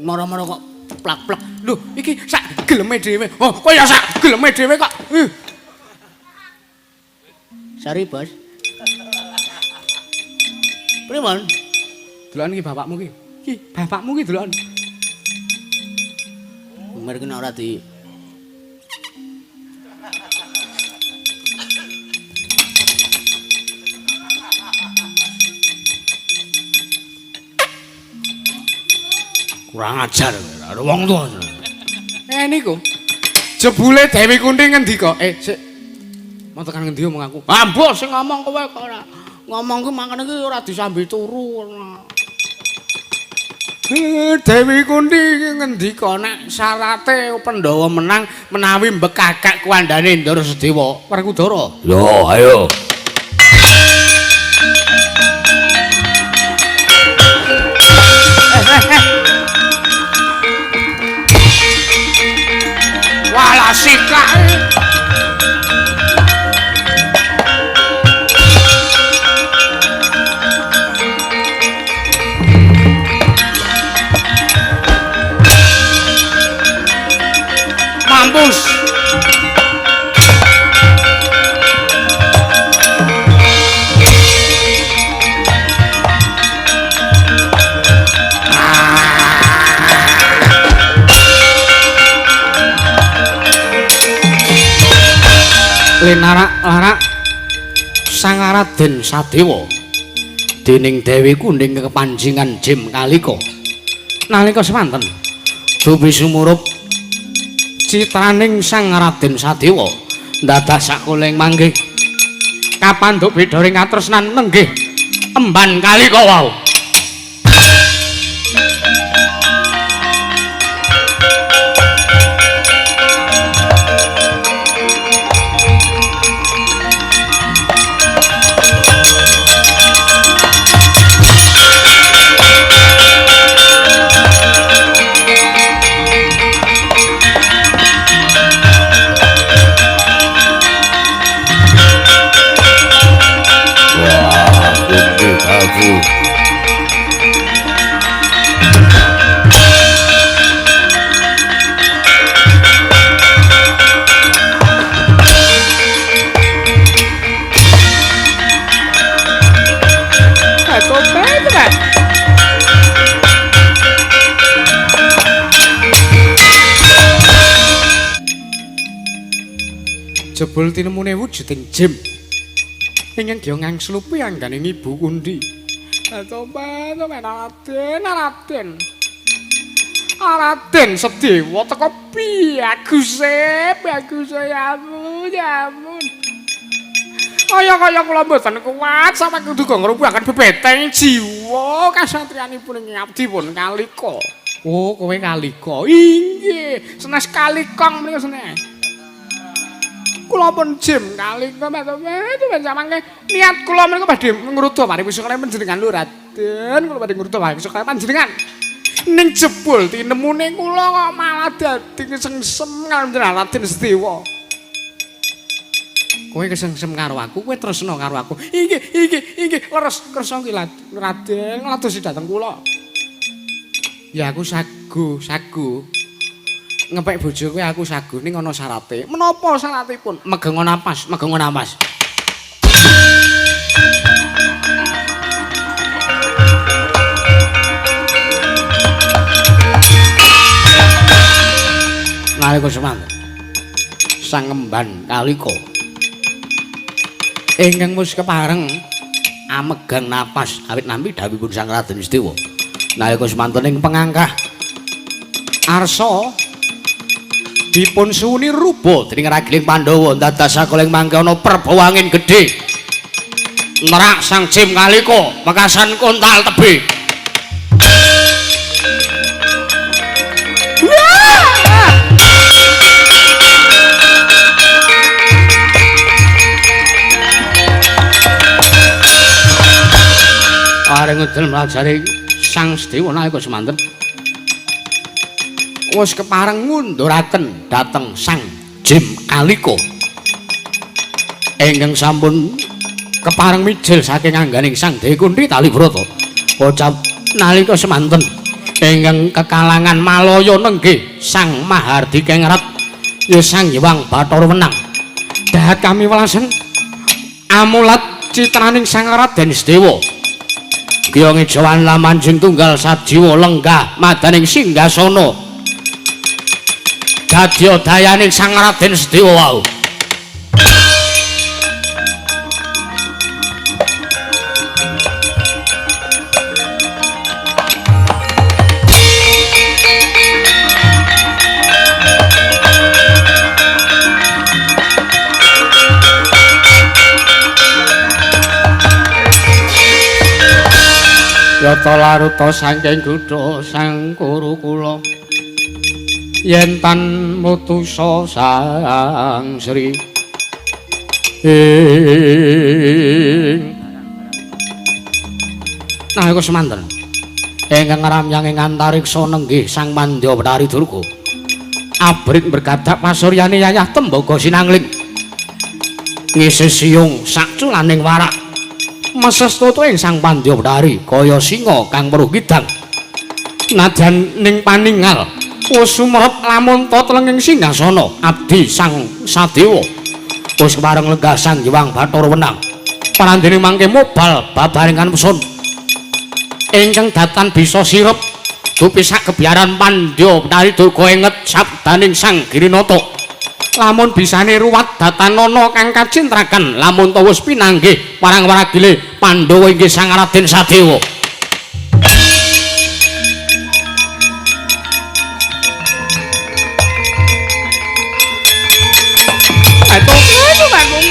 B: Mara-mara kok plak-plak. Lho, iki sak geleme dhewe. Oh, kok ya sak geleme dhewe kok.
A: Sari, Bos. Pripun?
B: Deloken iki bapakmu ki. Ki bapakmu ki deloken.
A: Umur kena ora di kurang ajar ada wong tuwa.
B: Niku. Jebule Dewi Kunthi ngendika, sik. Mau tekan ngendi omong aku? Ah, mbok sing ngomong kowe kok ora. Ngomong ku mangkene iki ora disambi turu. Dewi Kunthi ngendika nek syarate Pandhawa menang menawi mbekakak kuwandane Ndara Sedewa. Werkudara.
A: Yo, ayo.
B: Walah sikake. Mampus. Lenarak-larak Sang Raden Sadewa dening Dewi Kunthi kepanjingan Jim kalika nalika semanten Dubi sumurup citraning Sang Raden Sadewa dadah sakuling manggih kapandhuk beda ring katresnan nenggih emban kalika wau. Jebul tinemune wujuding Jim ingkang gyang ngangslupi angganing Ibu Kunthi. Tobat Raden Sedewa teko piye Agus ya ampun. Kaya kula mboten kuat sampe kudu ngrupaken bebeteng jiwa kasatriyanipun ing abdi pun kalika. Oh, kowe kalika. Inggih, senes kalikong menika senes. Kula pun Jim kalika samangke niat kula menika badhe ngruda pariwisata panjenengan lho Raden, kula badhe ngruda pariwisata panjenengan. Ning jebul tinemune kula kok malah dadi kesengsem karo Raden Sedewa. Kowe kesengsem karo aku, kowe tresna karo aku. Inggih, leres kersa ki Raden, ngladosi dhateng kula. Ya aku sagu. ngepek bojo kowe aku sagu ning ana syarate. Menapa syaratipun? Megengo napas, megengo napas. Nalika semanten sang ngemban kalika ingkang wis kepareng amegang napas awit nampi dawuhipun Sang Raden Istiwa nalika semanten ing pengangkah arsa dipun suwuni ruba dening ragiling Pandhawa dados sakoling mangke ana perbawangan gedhe nerak sang jim kalika mekasan kontal tebih. Areng ngedel mlajari sang Sedewa nalika semanten wis kepareng ngunduraken dhateng sang jim kalika ingkang sampun kepareng mijil saking angganing sang Dewi Kunthi Talibrata pocap nalika semanten ingkang kekalangan malaya nenggih sang Mahardi Kengrat ya sang Hyang Bathara Wenang dahat kami welasan amulat citraning sang Raden Sedewa Kyong Jawan Lamanjing tunggal sajiwa lenggah madaning singgasana dadya dayaning sang Raden Sedewa wau. Yata laruta saking gudha sang kuru kula yen tan mutusa sang Sri nalika semanten ingkang ngramyang ing antariksa nenggih sang Mandya Betari Durga abrit bergadak pasuryane yayah tembaga sinangling ngisi siung sakculaning warak mesestutu ing sang Pandya Betari kaya singa kang weruh kidang nadyan ning paningal wis sumrep lamun totlenging singgasana abdi sang Sadewa wis kepareng lenggah sang Hyang Bathara Wenang parandene mangke mobal babarengan pesun ingkang datan bisa sirep dupi sak kebiaran Pandya Betari Durga enget sabdaning sang Girinata lamun bisane ruwat datanana kang kacintrakan lamun ta wis pinanggih parang waragile Pandhawa inggih sang Raden Sadewa. Aduh, itu bangun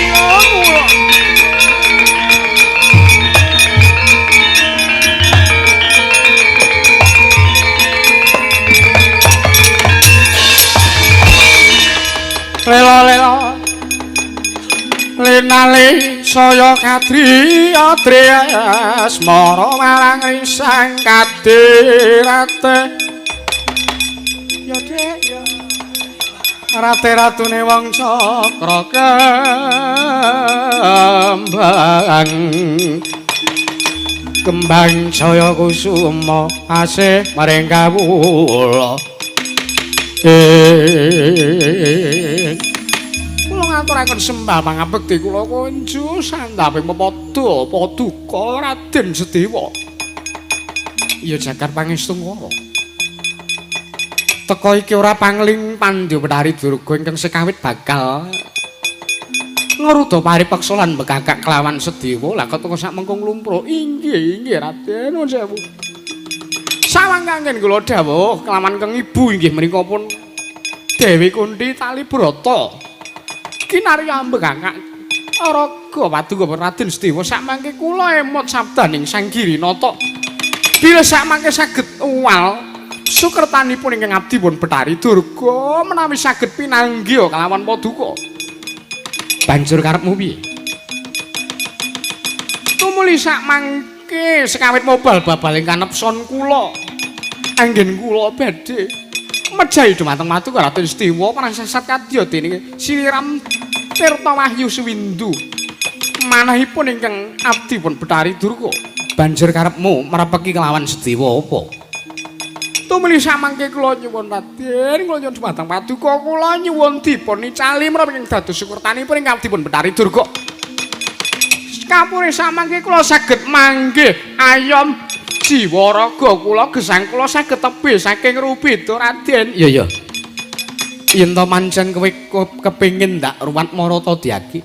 B: Lelo-lelo linali saya kadriya tresmara marang risang kadirate ya dek ya rate ratune wong cakra kembang saya kusuma asih maring kawula kula ngaturaken sembah pangabekti kula kunju sandhaping pepada paduka Raden Sedewa ya jagat pangestu ngara teka iki ora pangling Pandya Betari Durga ingkang sekawit bakal ngruda paripeksa lan bekakak kelawan Sedewa lah keteka sak mengko nglumpuk inggih Raden nuwun sewu sawang kanggen kula dawuh kelawan keng ibu inggih menika pun Dewi Kunthi Talibrata kinarya mbekakak raga paduka Raden Sedewa sakmangke kula emot sabdaning Sang Girinata bila sakmangke saged uwal sukertanipun ingkang abdi pun Betari Durga menawi saged pinanggih kelawan paduka banjur karepmu piye tumuli sakmangke sekawit mobal babaling kanepson kula anggen kula badhe mejahi dumateng paduka Raden Sedewa prasasat kadya dening Siliram Tirta Wahyu Suwindu manahipun ingkang abdi pun Betari Durga banjur karepmu merepeki kelawan Sedewa apa Tumili samangke kula nyuwun Raden, kula nyuwun dumateng paduka kula nyuwun dipun nicali menawi ing dados syukurtanipun ingkang dipun Betari Durga. Kapure samangke kula saged manggih ayom jiwa raga kula gesang kula saged tebih saking Rubeda Raden.
A: Iya. Yen to pancen kowe kepengin ndak ruwat marata diaki.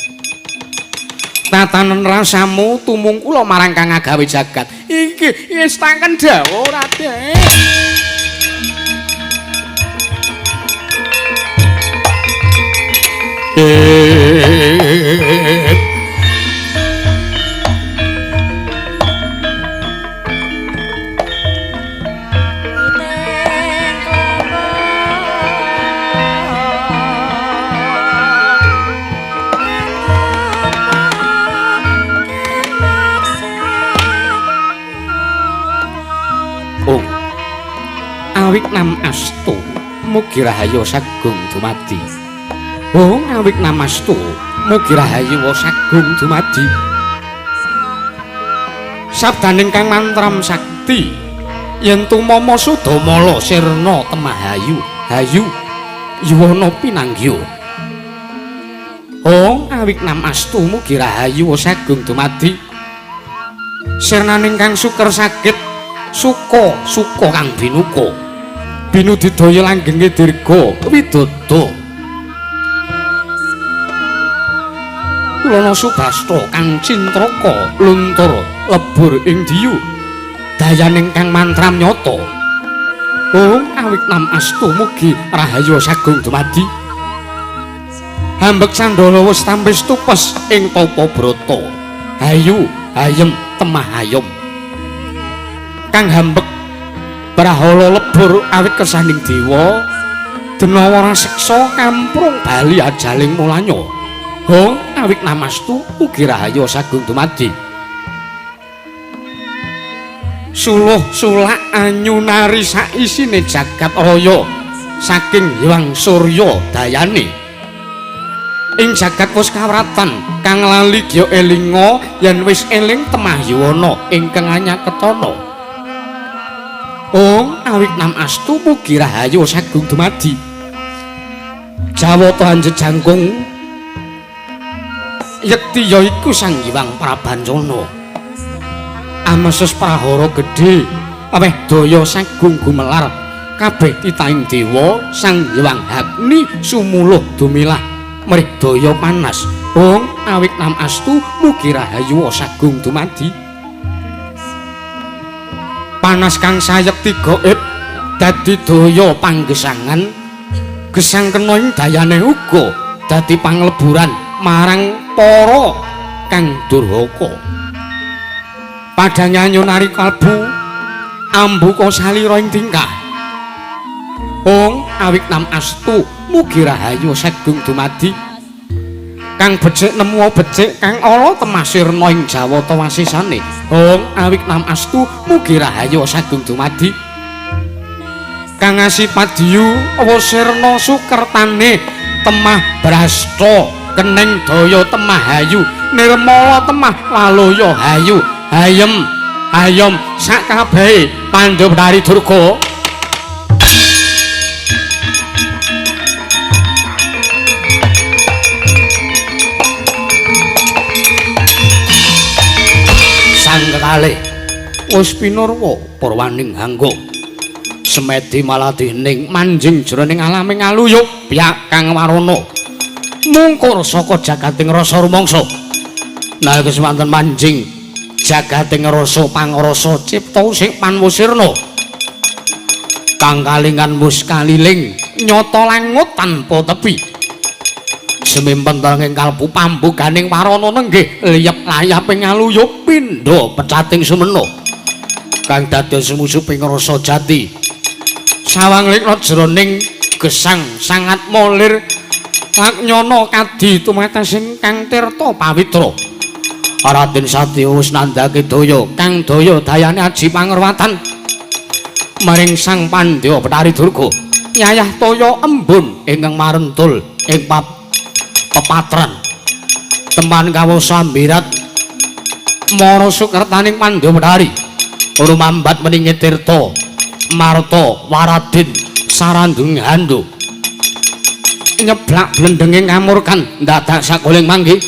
A: Tatanen rasamu tumungkula marang kang agawe jagat.
B: Iki istanken dawuh Raden.
A: Awik nam astu mugi rahayu sagung dumadi. Oh awik nam astu mugi rahayu sagung dumadi. Sabdaning kang mantram sakti yen tumama Sudamala sirna temahayu hayu yuwana pinanggya. Oh awik nam astu mugi rahayu sagung dumadi. Sirnaning kang suker saged suka kang binuka. Binu didaya langgenge dirga widodo. Kulana Subasta kang cintraka luntur lebur ing diyu dayaning kang mantram nyata. Oh awik nam astu mugi rahayu sagung dumadi. Hambek Candala wis tampis tupes ing tapa brata. Hayu hayem temahayom. Kang hambek Brahala lebur awit kersaning dewa Denawara siksa kamprung bali ajaling mulanya. Hong awik namastu ugi rahayu sagung dumadi. Suluh sulak anyunari saisine jagat raya saking Hyang Surya dayane. Ing jagat wis kawratan kang lali gya elinga yen wis eling temah yuwana ingkang anyaketana. Om awik nam astu mugi rahayu sagung dumadi. Jawata Anjejangkung yekti yaiku Sang Hyang Prabancana. Amesus prahara gedhe aweh daya sagung gumelar kabeh titaing dewa Sang Hyang Agni sumuluh dumilah mrih daya panas. Om awik nam astu mugi rahayu sagung dumadi. Panas kang sayekti gaib dadi daya panggesangan gesang kena ing dayane uga dadi pangleburan marang para kang durhaka. Padang nyanyunari kalbu ambuka salira ing tingkah. Ong awik nam astu mugi rahayu sagung dumadi. Kang becik nemu becik kang ala temasirna ing Jawata wasisane. Hong awik nam astu mugi rahayu sagung dumadi. Kang asipat diyu wasirna sukertane temah brasta keneng daya temah hayu nirmala temah laloya hayu hayem ayom sakabehe Pandhu Betari Durga. Kalih wis pinurwa purwaning hanggo semedi maladining manjing jroning alaming aluyuk piyak kang warana mungkur saka jagating rasa rumangsa nalika semanten manjing jagating rasa pangrasa cipta sing panwusirna kang kalingan mus kaliling nyata langut tanpa tepi semimpen ing kalbu pambuganing warana nenggih liyep layaping aluyuk pindha pecating sumena kang dados musuping rasa jati sawang likna jroning gesang sangat molir laknyana kadi tumatasing kang tirta pawitra. Raden Satya wis nandhake daya kang daya dayane aji pangrewatan maring Sang Pandya Betari Durga nyayah toya embun ingkang marentul ing pepatran tempan kawasa ambirat mara sukertaning Pandya Betari rumambat meningi tirta Marta Waradin sarandung handho nyeblak blendenge ngamurkan dadak sagoling manggi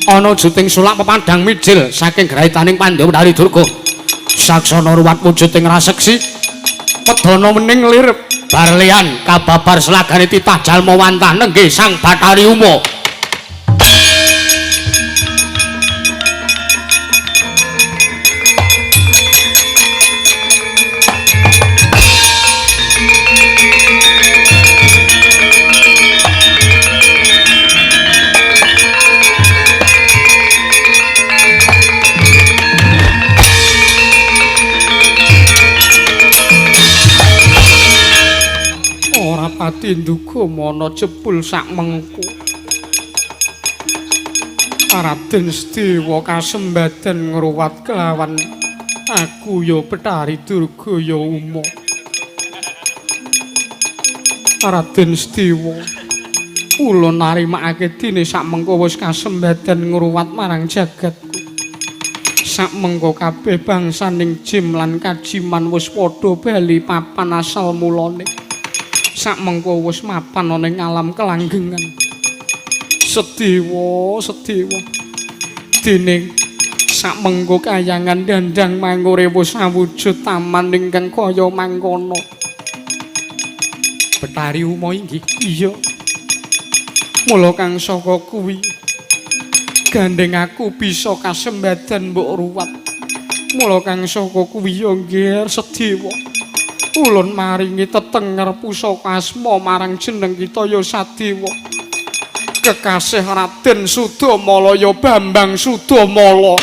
A: ana juting sulak pepadang mijil saking graitaning Pandhawa Dari Durga saksana ruwat wujuding raseksi wedana wening lir barlian kababar selagane titah jalma wantah nenggih Sang Bathari Uma.
B: Pati nduga mana jebul sak mengku Raden Sedewa kasembadan ngruwat kelawan aku ya Bathari Durga ya Uma. Raden Sedewa kula narimakake dene sak mengko wis kasembadan ngruwat marang jagatku. Sak mengko kabeh bangsaning jim lan kajiman wis padha bali papan asal mulane. Sak mengko wis mapan ana ing alam kelanggengan. Sedewa dene sak mengko kayangan dandang mangure wis awujud taman ingkang kaya mangkono. Bathari Uma inggih iya. Mula kang saka kuwi gandeng aku bisa kasembadan mbok ruwat. Mula kang saka kuwi ya nggih Sedewa. Ulun maringi tetenger pusaka asma marang jeneng kita ya Sadewa. Kekasih Raden Sudamala ya Bambang Sudamala.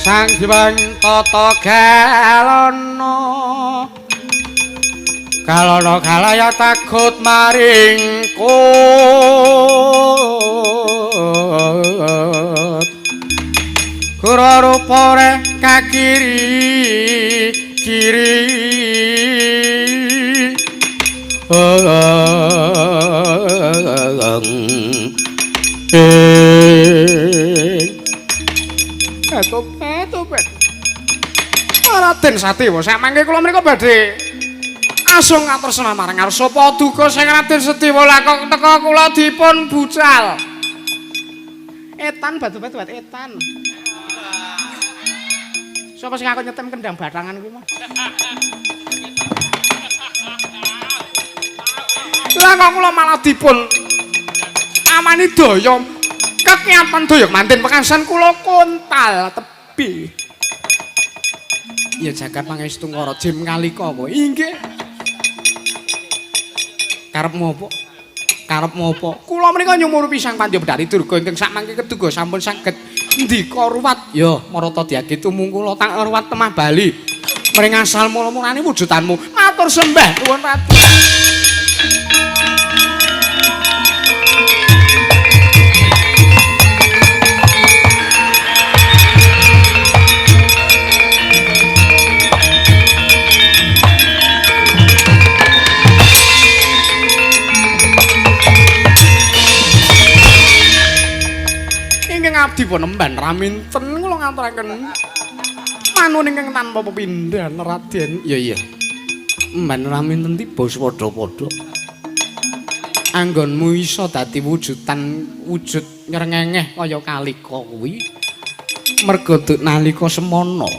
B: Sang Hyang Tata Galana kalaya takut maring kut kura rupane kakiri kiri Topet. Raden Sadewa samangke kula menika badhe asung ngaturna marang ngarsa paduka sing Raden Sadewa lakok teka kula dipun bucal. Etan batu-batu etan. Sapa sing aku nyetem kendang batangan kuwi mah? Lah kok kula malah dipun amani daya kekiatan daya manten pekasan kula kontal tebi. Ya jagat pangestu ngara jim ngalika apa? Inggih. Karepmu apa? Karepmu apa? Kula menika nyumur pisang Pandhawa Dari Durga ingkang sakmangke keduga sampun saged ndika ruwat. Ya marata diage tumung kula tak ruwat temah Bali. Mring asal mula-mulane wujudanmu. Matur sembah nuwun Ratu. Abdi Panembahan Raminten kula ngaturaken manun ingkang tanpa pepindhan Raden. Iya. Mban Raminten tiba padha-padha. Anggonmu iso dadi wujud nyrengengeh kaya kalika kuwi. Merga nalika semana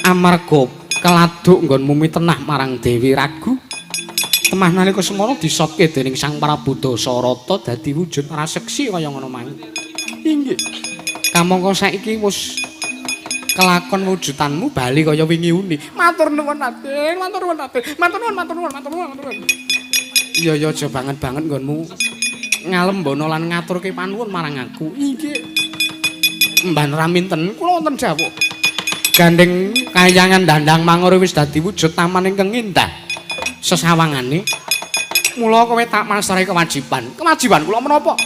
B: amarga keladuk nggonmu mitenah marang Dewi Ragu. Temah nalika semana disotke dening Sang Prabu Dasarata dadi wujud raseksi kaya ngono mangke. Inggih. Kamangka saiki wis kelakon wujudanmu bali kaya wingi uni. Matur nuwun Raden, matur nuwun Raden. Matur nuwun. Iya aja banget nggonmu ngalembono lan ngaturke panuwun marang aku. Inggih. Mban Raminten kula wonten dawuh. Gandeng kayangan dandang mangure wis dadi wujud taman ingkang indah. Sesawangane mula kowe tak masrahi kewajiban. Kewajiban kula menapa?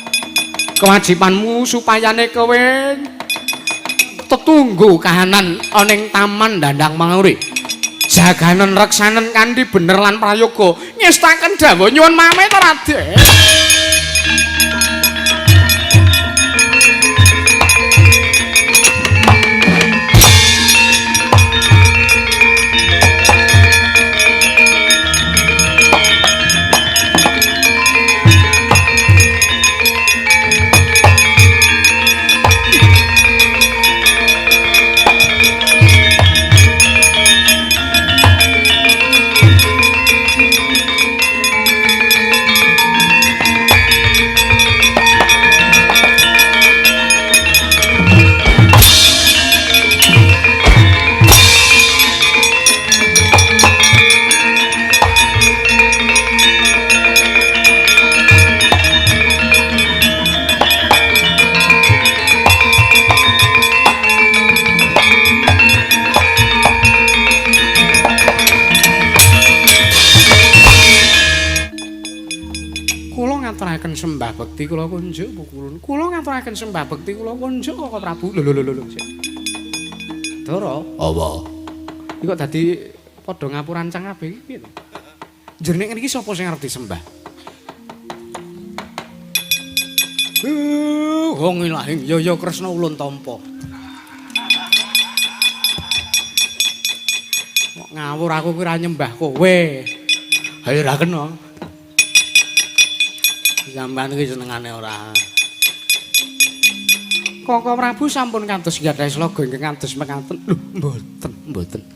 B: kewajibanmu supayane kowe tetunggu kahanan ning taman Dandang Manguri. Jaganen reksanen kanthi bener lan prayoga ngestaken dawuh nyuwun pamit Raden. Sembah bekti kula kunjuk pukulun. Kula ngaturaken sembah bekti kula kunjuk kok Prabu. Lho. Dara.
A: Apa?
B: Iki kok dadi padha ngapurancang kabeh iki piye to? Jeneng niki sapa sing arep disembah? Wong ilahing Yaya Kresna Ulun Tampa. Kok ngawur aku ki ora nyembah kowe. Ayo ra kena. Sampeyan iki senengane ora. Koko Prabu sampun kantos gadhah sloga ingkang kantos mekaten. Lho, mboten.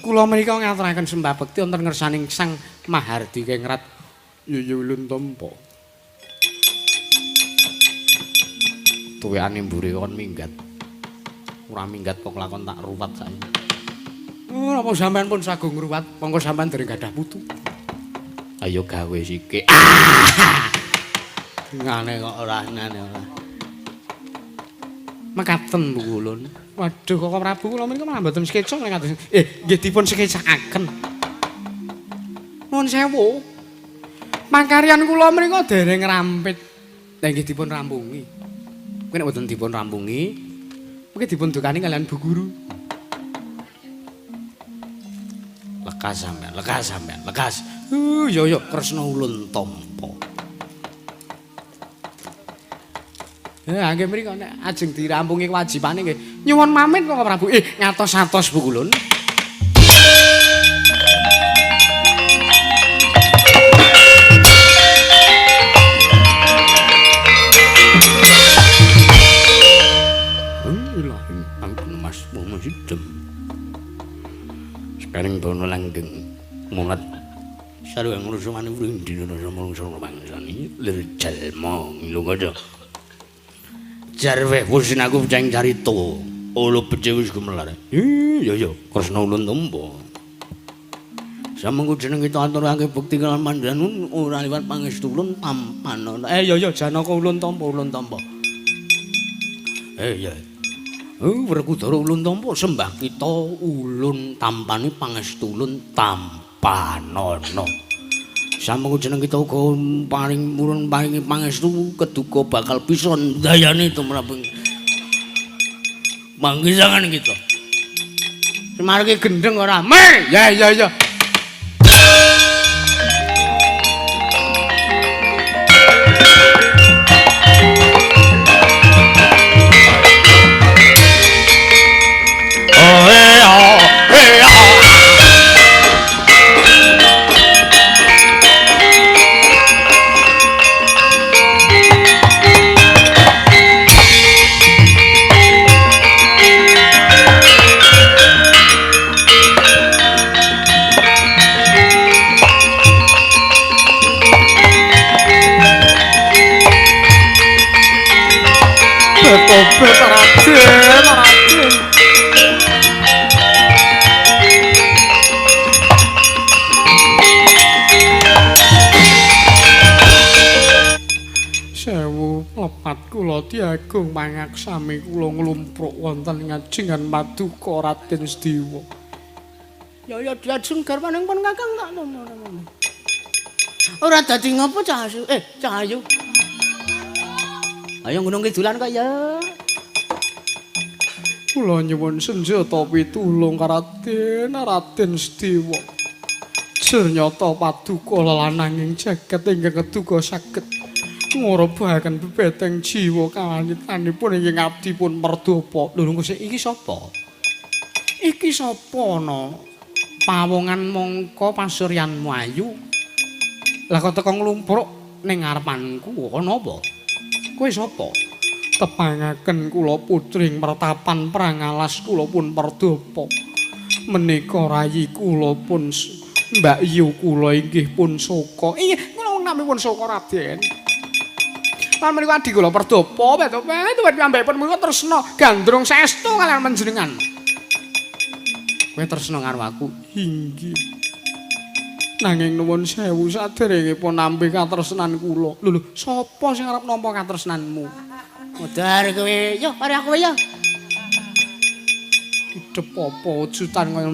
B: Kula menika ngaturaken sembah bekti wonten ngersaning Sang Mahardi Kengrat Yaya Ulun Tampa. Tuweane mburi kon minggat. Ora minggat kok lakon tak ruwat saiki. Oh, napa sampeyan pun sagung ngruwat, monggo sampeyan dereng gadah putu. Ayo gawe sithik. Ngene kok ora. Mekaten Bu Kulun. Waduh kok Prabu kula menika malah mboten skeca nek kados. Nggih dipun skecakaken. Nuwun sewu. Makaryan kula menika dereng rampit. Nggih dipun rampungi. Kuwi nek mboten dipun rampungi, mungkin dipun dukani kalian Bu Guru. Lekas sampean, lekas. Yaya Kresna Ulun Tampa. Nggih mriko nek ajeng dirampungi kewajibane nggih. Nyuwun pamit kok Prabu. Ngatos-atos Bu Kulun. Sekarang bono langgeng mulat sareng ngrusumane wrindi rasa mangsa mangsani lerjalma lunga jarwe wis aku ceng carita olo becik wis gumelar ya Kresna Ulun Tampa samengko jeneng kita aturake bukti kalian mandhanun ora liwat pangestu ulun tampan ya Janaka Ulun Tampa ya Werkudara Ulun Tampa sembah kita ulun tampane pangestu ulun tampanana. Samengko jeneng kita uga paring murun paringi pangestu keduka bakal bisa ndayani tumrap manggisangan kita. Semarake gendeng ora? Ya. Sewu lepat kula diagung mangaksami kula nglumpruk wonten ngajengan Paduka Raden Sediwa. Ya diajeng garwaning pun Kakang tak nono. Ora dadi ngopo Cahayu? Cahayu.
A: Ayo gunung kidulan kok ya.
B: Kula nyuwun senjata pitulung Raden Sedewa. Ternyata paduka lelananging jagat ingkang keduga saged ngorobaken bebeteng jiwa kalangitanipun ingkang abdi pun Merdapa. Lho iki sapa? Iki sapa ana? Pawongan mangka pasuryanmu ayu. Lah kok teko nglumpruk ning ngarepanku ana apa? Kowe sapa? Tepangaken kula putring mertapan prangalas kula pun Merdapa. Menika rayi kula pun Mbak Yu kula inggih pun Soka. Inggih kula namipun Soka Raden. Lan menika adi kula Merdapa, Bapak piyambakipun menika tresna gandrung saestu kaliyan panjenengan. Kowe tresna karo aku? Inggih. Nanging nuwun sewu saderengipun nampi katresnan kula. Lho, sapa sing arep nampa katresnanmu?
A: Modar kowe, yo mari aku ya.
B: Idep apa ujutan kaya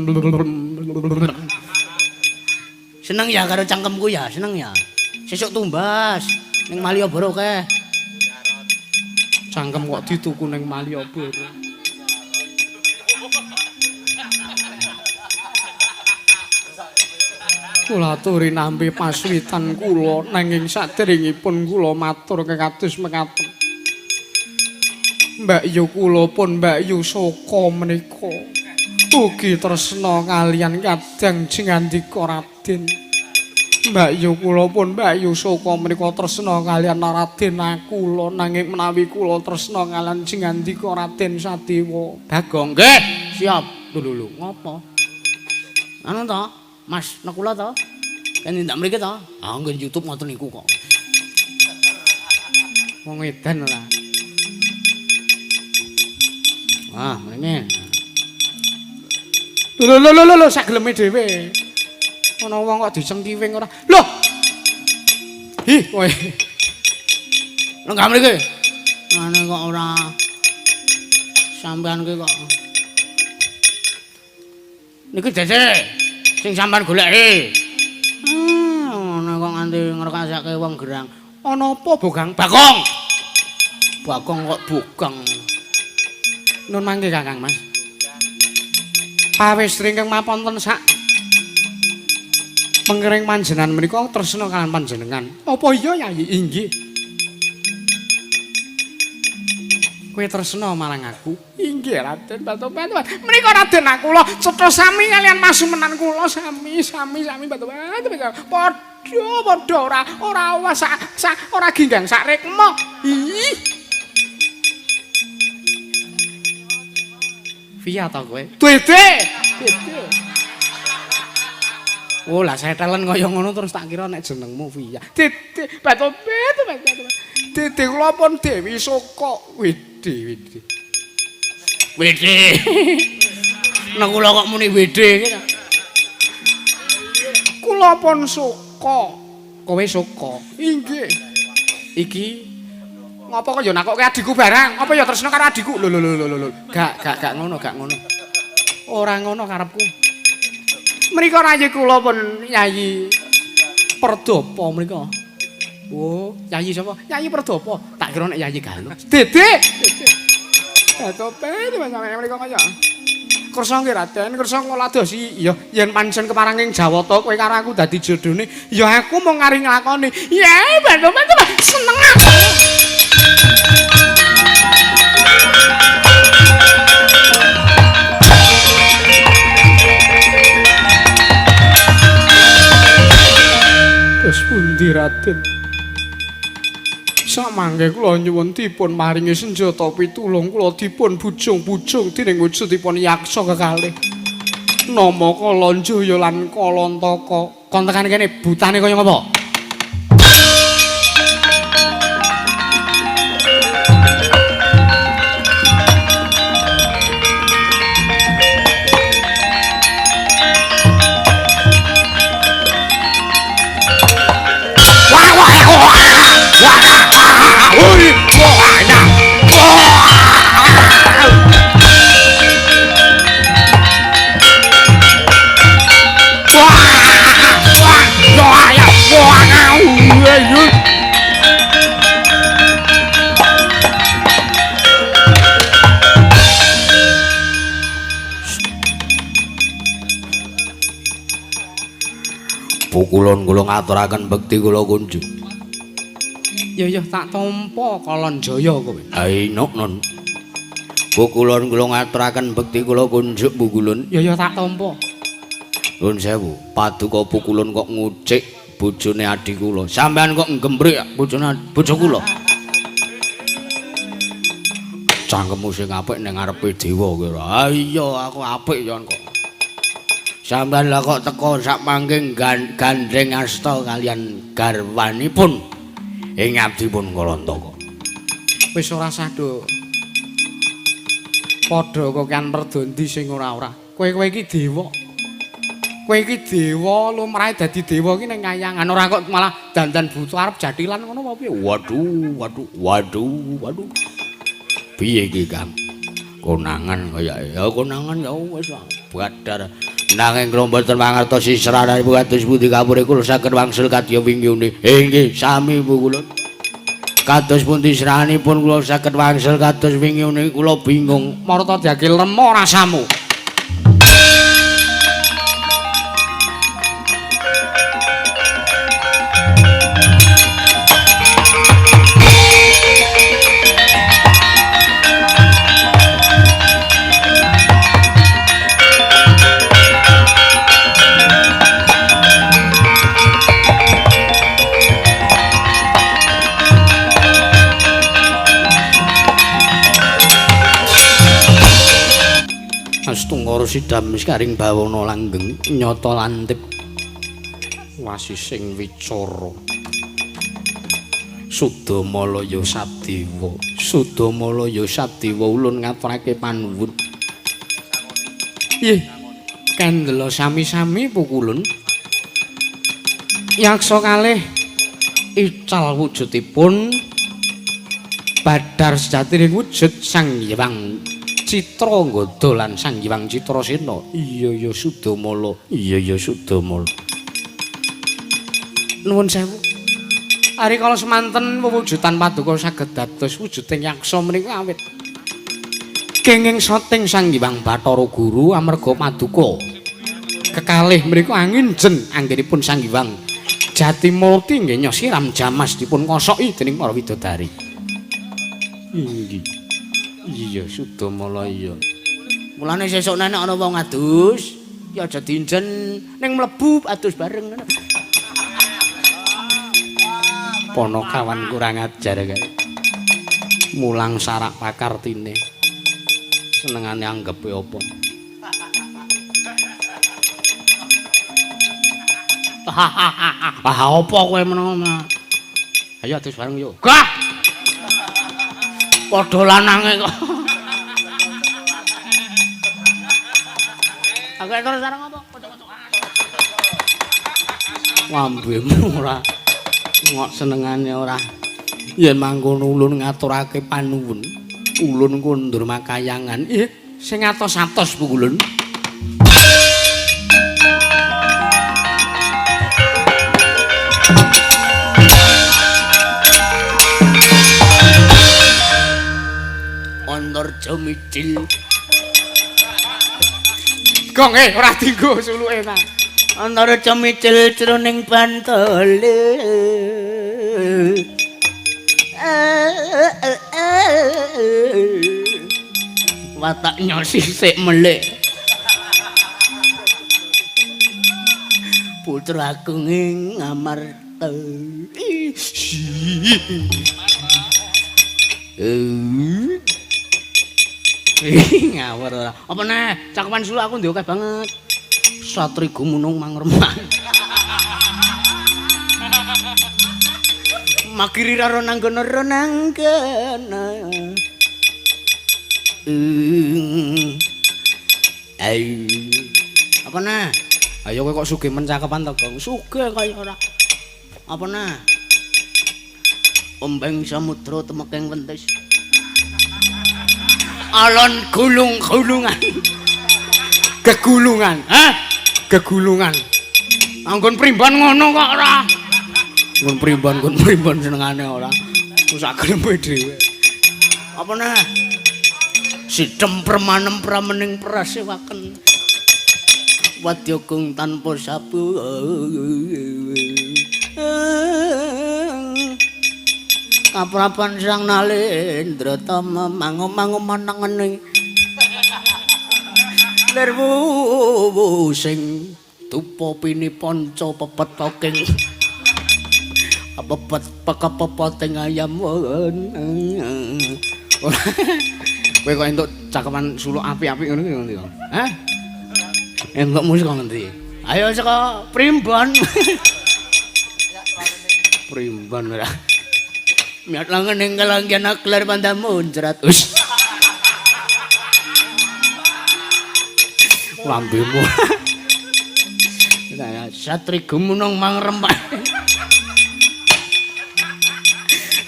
A: Seneng ya karo cangkemku ya, seneng ya. Sesuk tumbas ning Malioboro keh.
B: Cangkem kok dituku ning Malioboro. Kula aturi nampi paswitan kula nanging saderengipun kula matur kekados mekaten. Mbak Yu kula pun Mbak Yu Soka menika ugi tresna kaliyan kadang jingandika Raden. Mbak Yu kula pun Mbak Yu Soka menika tresna kaliyan Raden kula nanging menawi kula tresna kaliyan jingandika Raden Sadewa.
A: Bagong nggih, siap. Lho ngopo? Anu to, Mas Nakula to? Kan ndak mriki to? Ah nggih YouTube ngoten niku kok.
B: Wong edan lah.
A: Ah, mrene.
B: Lho sageleme dhewe. Ana wong kok disengkiwing ora. Lho. Hi, kowe.
A: Lenggah mriki. Ane kok ora sampean ki kok. Niki dese sing sampean goleki. Ana kok nganti ngrekasake wong gerang.
B: Ana apa, Bogang?
A: Bagong. Bagong kok Bogang.
B: Nun mangke Kakang Mas. Pawistri ingkang maponten sak pengering panjenengan menika tresna kaliyan panjenengan. Apa iya Yayi? Inggih. Kowe tresna marang aku? Inggih Raden Batoban. Menika Raden kula cetha sami kaliyan masumenan kula sami Batoban. Padha ora ora ginggang sak rekmo. Ih. Via to kowe? Dede. Oh lah saya talent kaya ngono terus tak kira nek jenengmu Via. Dede, Batobet. Dede kula pun Dewi Soka. Widhi.
A: Nek kula kok muni wedhe iki.
B: Kula pun Soka. Kowe Soka. Inggih. Iki ngapa kok ya nakoke adikku barang? Apa ya tresna karo adikku? Lho. Gak ngono. Ora ngono karepku. Mriko rayi kula pun Yayi Perdapa mriko. Oh, Yayi sapa? Yayi Perdapa. Tak kira nek Yayi Galuh. Dede. Batope sampeyan mriko kaya. Kersa nggih Raden, kersa kula dosi ya yen pancen keparenging Jawata kowe karo aku dadi jodhone, ya aku mung ngari nglakoni. Ya, Batope seneng aku. Terus pundi Raden? Samangke kula nyuwun dipun maringi senjata pitulung kula dipun bujung-bujung dening wujudipun yaksa kekalih. Nama Kalanjaya lan Kalantaka. Kon tekan kene butane kaya ngapa?
A: ngaturaken bekti kula kunjuk.
B: Ya tak tampa Kolon Jaya kowe.
A: Ainuk non. Pukulun kula ngaturaken bekti kula kunjuk pukulun.
B: Ya tak tampa.
A: Nuwun sewu, paduka pukulun kok ngucik bojone adi kula. Sampeyan kok nggembrik bojone bojo kula. Cangkemmu sing apik ning ngarepe dewa kowe. Ha iya aku apik yon kok. Sampeyan lah kok teko sak mangking gandeng asta kalian garwanipun ing abdipun Kalantaka.
B: Wis ora sado. Padha kok kan merdondi sing ora-ora. Kowe iki dewa. Kowe iki dewa lumrahe dadi dewa iki ning kayangan ora kok malah dandan buta arep jatilan ngono apa piye?
A: Waduh. Piye iki, Kang? Konangan kaya ya konangan ya wis badar. Nanging kula mboten mangertosi sranipun kados pundi kapure kula saged wangsul kadya wingyune. Nggih, sami Bu kula. Kados pundi sranipun kula saged wangsul kados wingyune kula bingung.
B: Marta diagil remo rasamu.
A: Astungara sidam karing bawana langgeng nyata lantip wasising wicara Sudamalaya Sabdewa ulun ngaturake panuwun.
B: Nggih. Kendela sami-sami pukulun. Yaksa kalih ical wujudipun badar sejatining wujud Sang Hyang Citra Nggoda lan Sang Hyang Citrasena.
A: Iya Sudamala.
B: Nuwun sewu. Ari kala semanten wewujudan paduka saged dados wujuding yaksa menika awit kenging soting Sang Hyang Bathara Guru amarga paduka kekalih menika anginjen anggenipun Sang Hyang Jatimurti nggih nyosiram jamas dipun kosoki dening para widodari.
A: Inggih. Iya Sudamala iya. Mulane sesuk nek ana wong adus, ya aja dinjen ning mlebu adus bareng ngono.
B: Ponokawan kurang ajar kae. Mulang sarak pakartine. Senengane anggepe apa? Apa kowe menawa? Ayo adus bareng yo. Gah! Padha lanange kok. Aku terus sareng apa? Wambemu ora ngok senengane ora. Yen mangkono ulun ngaturake panuwun, ulun kundur makayangan. Ih, sing atos-atos Bu ulun.
A: Antarja micil.
B: Gong ora dienggo suluke ta.
A: Antarja micil jroning bantole. Wataknya sisik melek. Putraku ing Amarta.
B: Ngawur ora. Apa neh? Cakepan sulu aku ndek akeh banget. Satri gumunung mangremang.
A: Makiri raro nanggono ronanggana.
B: Apa neh? Ayo kowe kok sugih men cakepan to, Gong? Sugih kaya ora. Apa neh?
A: Ombeng samudra temeking wentis. Alon gulung-gulungan.
B: Gegulungan. Hah? Gegulungan. Anggon primbon ngono kok ora. Nggon primbon senengane ora. Wis agelempe dhewe.
A: Apa neh? Sidhem permanem pramening prasewaken. Wadya kung tanpa sabu. Kaprapan Sang Nalendratama mango-mango manangening nirwu sing tupa pinipanca pepet toking pepet pekepepoting ayam kowe kok entuk cakepan suluk apik-apik ngono ngendi kok hah entuk musik kok ngendi ayo saka Primbon Primbon ora miat langen ning kalanggian aklar pandamu cerat us lambemu satri gumunung mangrempak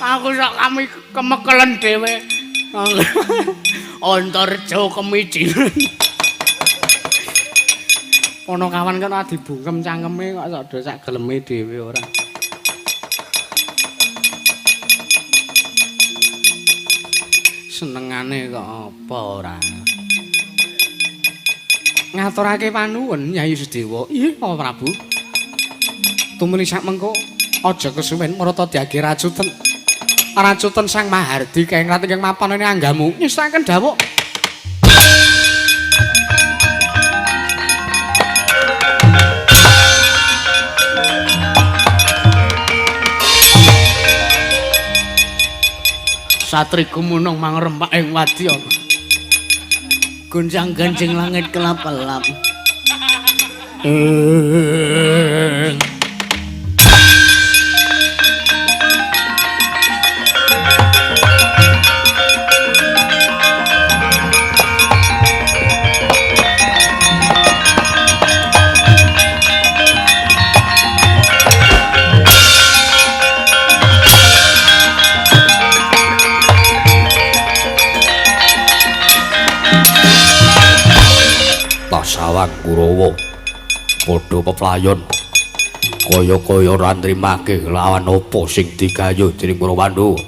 A: aku sak kami kemekelen dhewe Antarja kemijilan ana kawan kan dibungkem cangkeme kok sak do sak geleme dhewe ora senengane kok apa ora ngaturake panuwun Nyai Sedewa. Iya, Pak Prabu. Tumuli sak mengko aja kesuwen marata diage racuten. Racuten Sang Mahardi kengrat ingkang mapanane anggamu. Nyestaken dawuh. Satri gumunung mangrempak ing wadya. Gunjang ganjing langit kelap-kelap. Sawang Kurawa padha peplayon kaya-kaya ora nrimake lawan apa sing digayuh dening Kurawandu.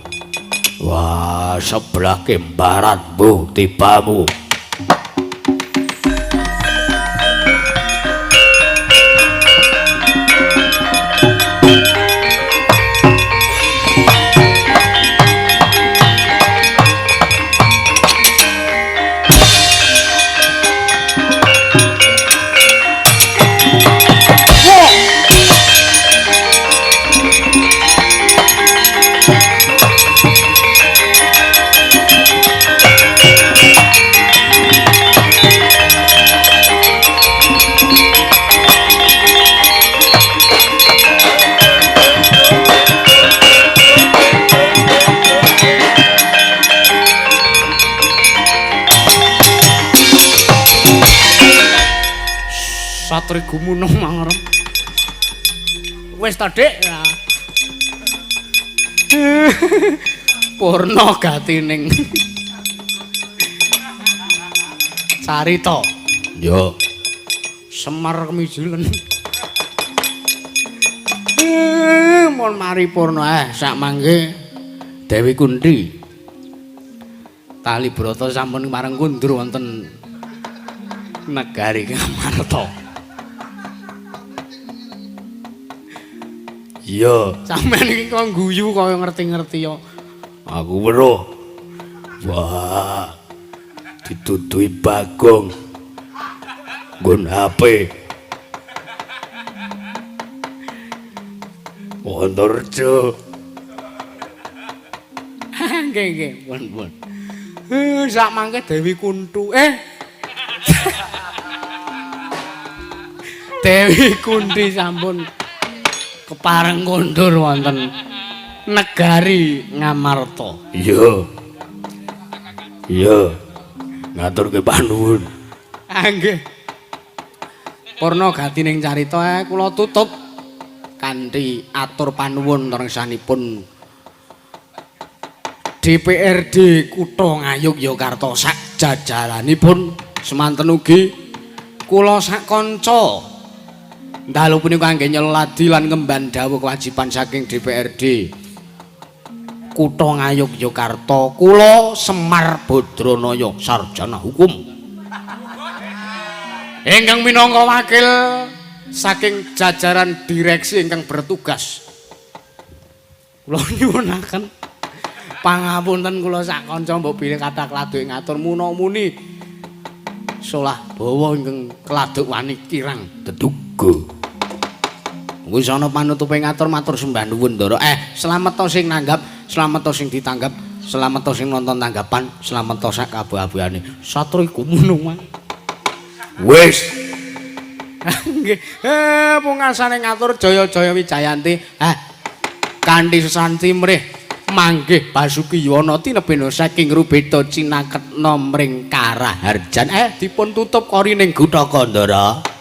A: Wah, sebelah kembaranmu tibamu. Satri gumunung mangrem. Wis ta, Dik? Purna gatining carita. Yo. Semar kemijilen. Mon mari purna sak mangke Dewi Kunthi. Tali brata sampun marang kundur wonten negari Ngamarta. Iya, sampean iki kok guyu kaya ngerti-ngerti ya. Aku weruh. Wah. Dituduhi Bagong. Nggon HP. Wontorjo. Nggih, pun. Sak mangke Dewi Kuntu. Dewi Kunthi sampun kepareng kondur wonten negari Ngamarta. Iya. Ngaturke panuwun. Nggih. Purna gatining carita kula tutup kanthi atur panuwun rengsanipun DPRD Kutha Ngayogyakarta sak jajaranipun semanten ugi kula sak kanca dalu punika kangge nyeladi lan ngemban dawuh kewajiban saking DPRD Kutha Ngayogyakarta kula Semar Badranaya sarjana hukum ingkang minangka wakil saking jajaran direksi ingkang bertugas kula nyuwunaken
B: Pangapunten kula sak kanca mbok bilih kathah kladuk ngatur muna-muni. Solah bawa ingkang kladuk wani kirang deduga. Wis ana panutupe ngatur matur sembah nuwun Ndara. Slamet to sing nanggap, slamet to sing ditanggap, slamet to sing nonton tanggapan, slamet to sak kabeh-abehane. Satru iku munung. Wis. Nggih. Pungasane ngatur jaya-jaya Wijayanti. Kanthi sesanti mrih manggih Basuki Yuwana tinebena saking Rubeda Cinaketna mring Karaharjan dipun tutup korining Guthaka Ndara.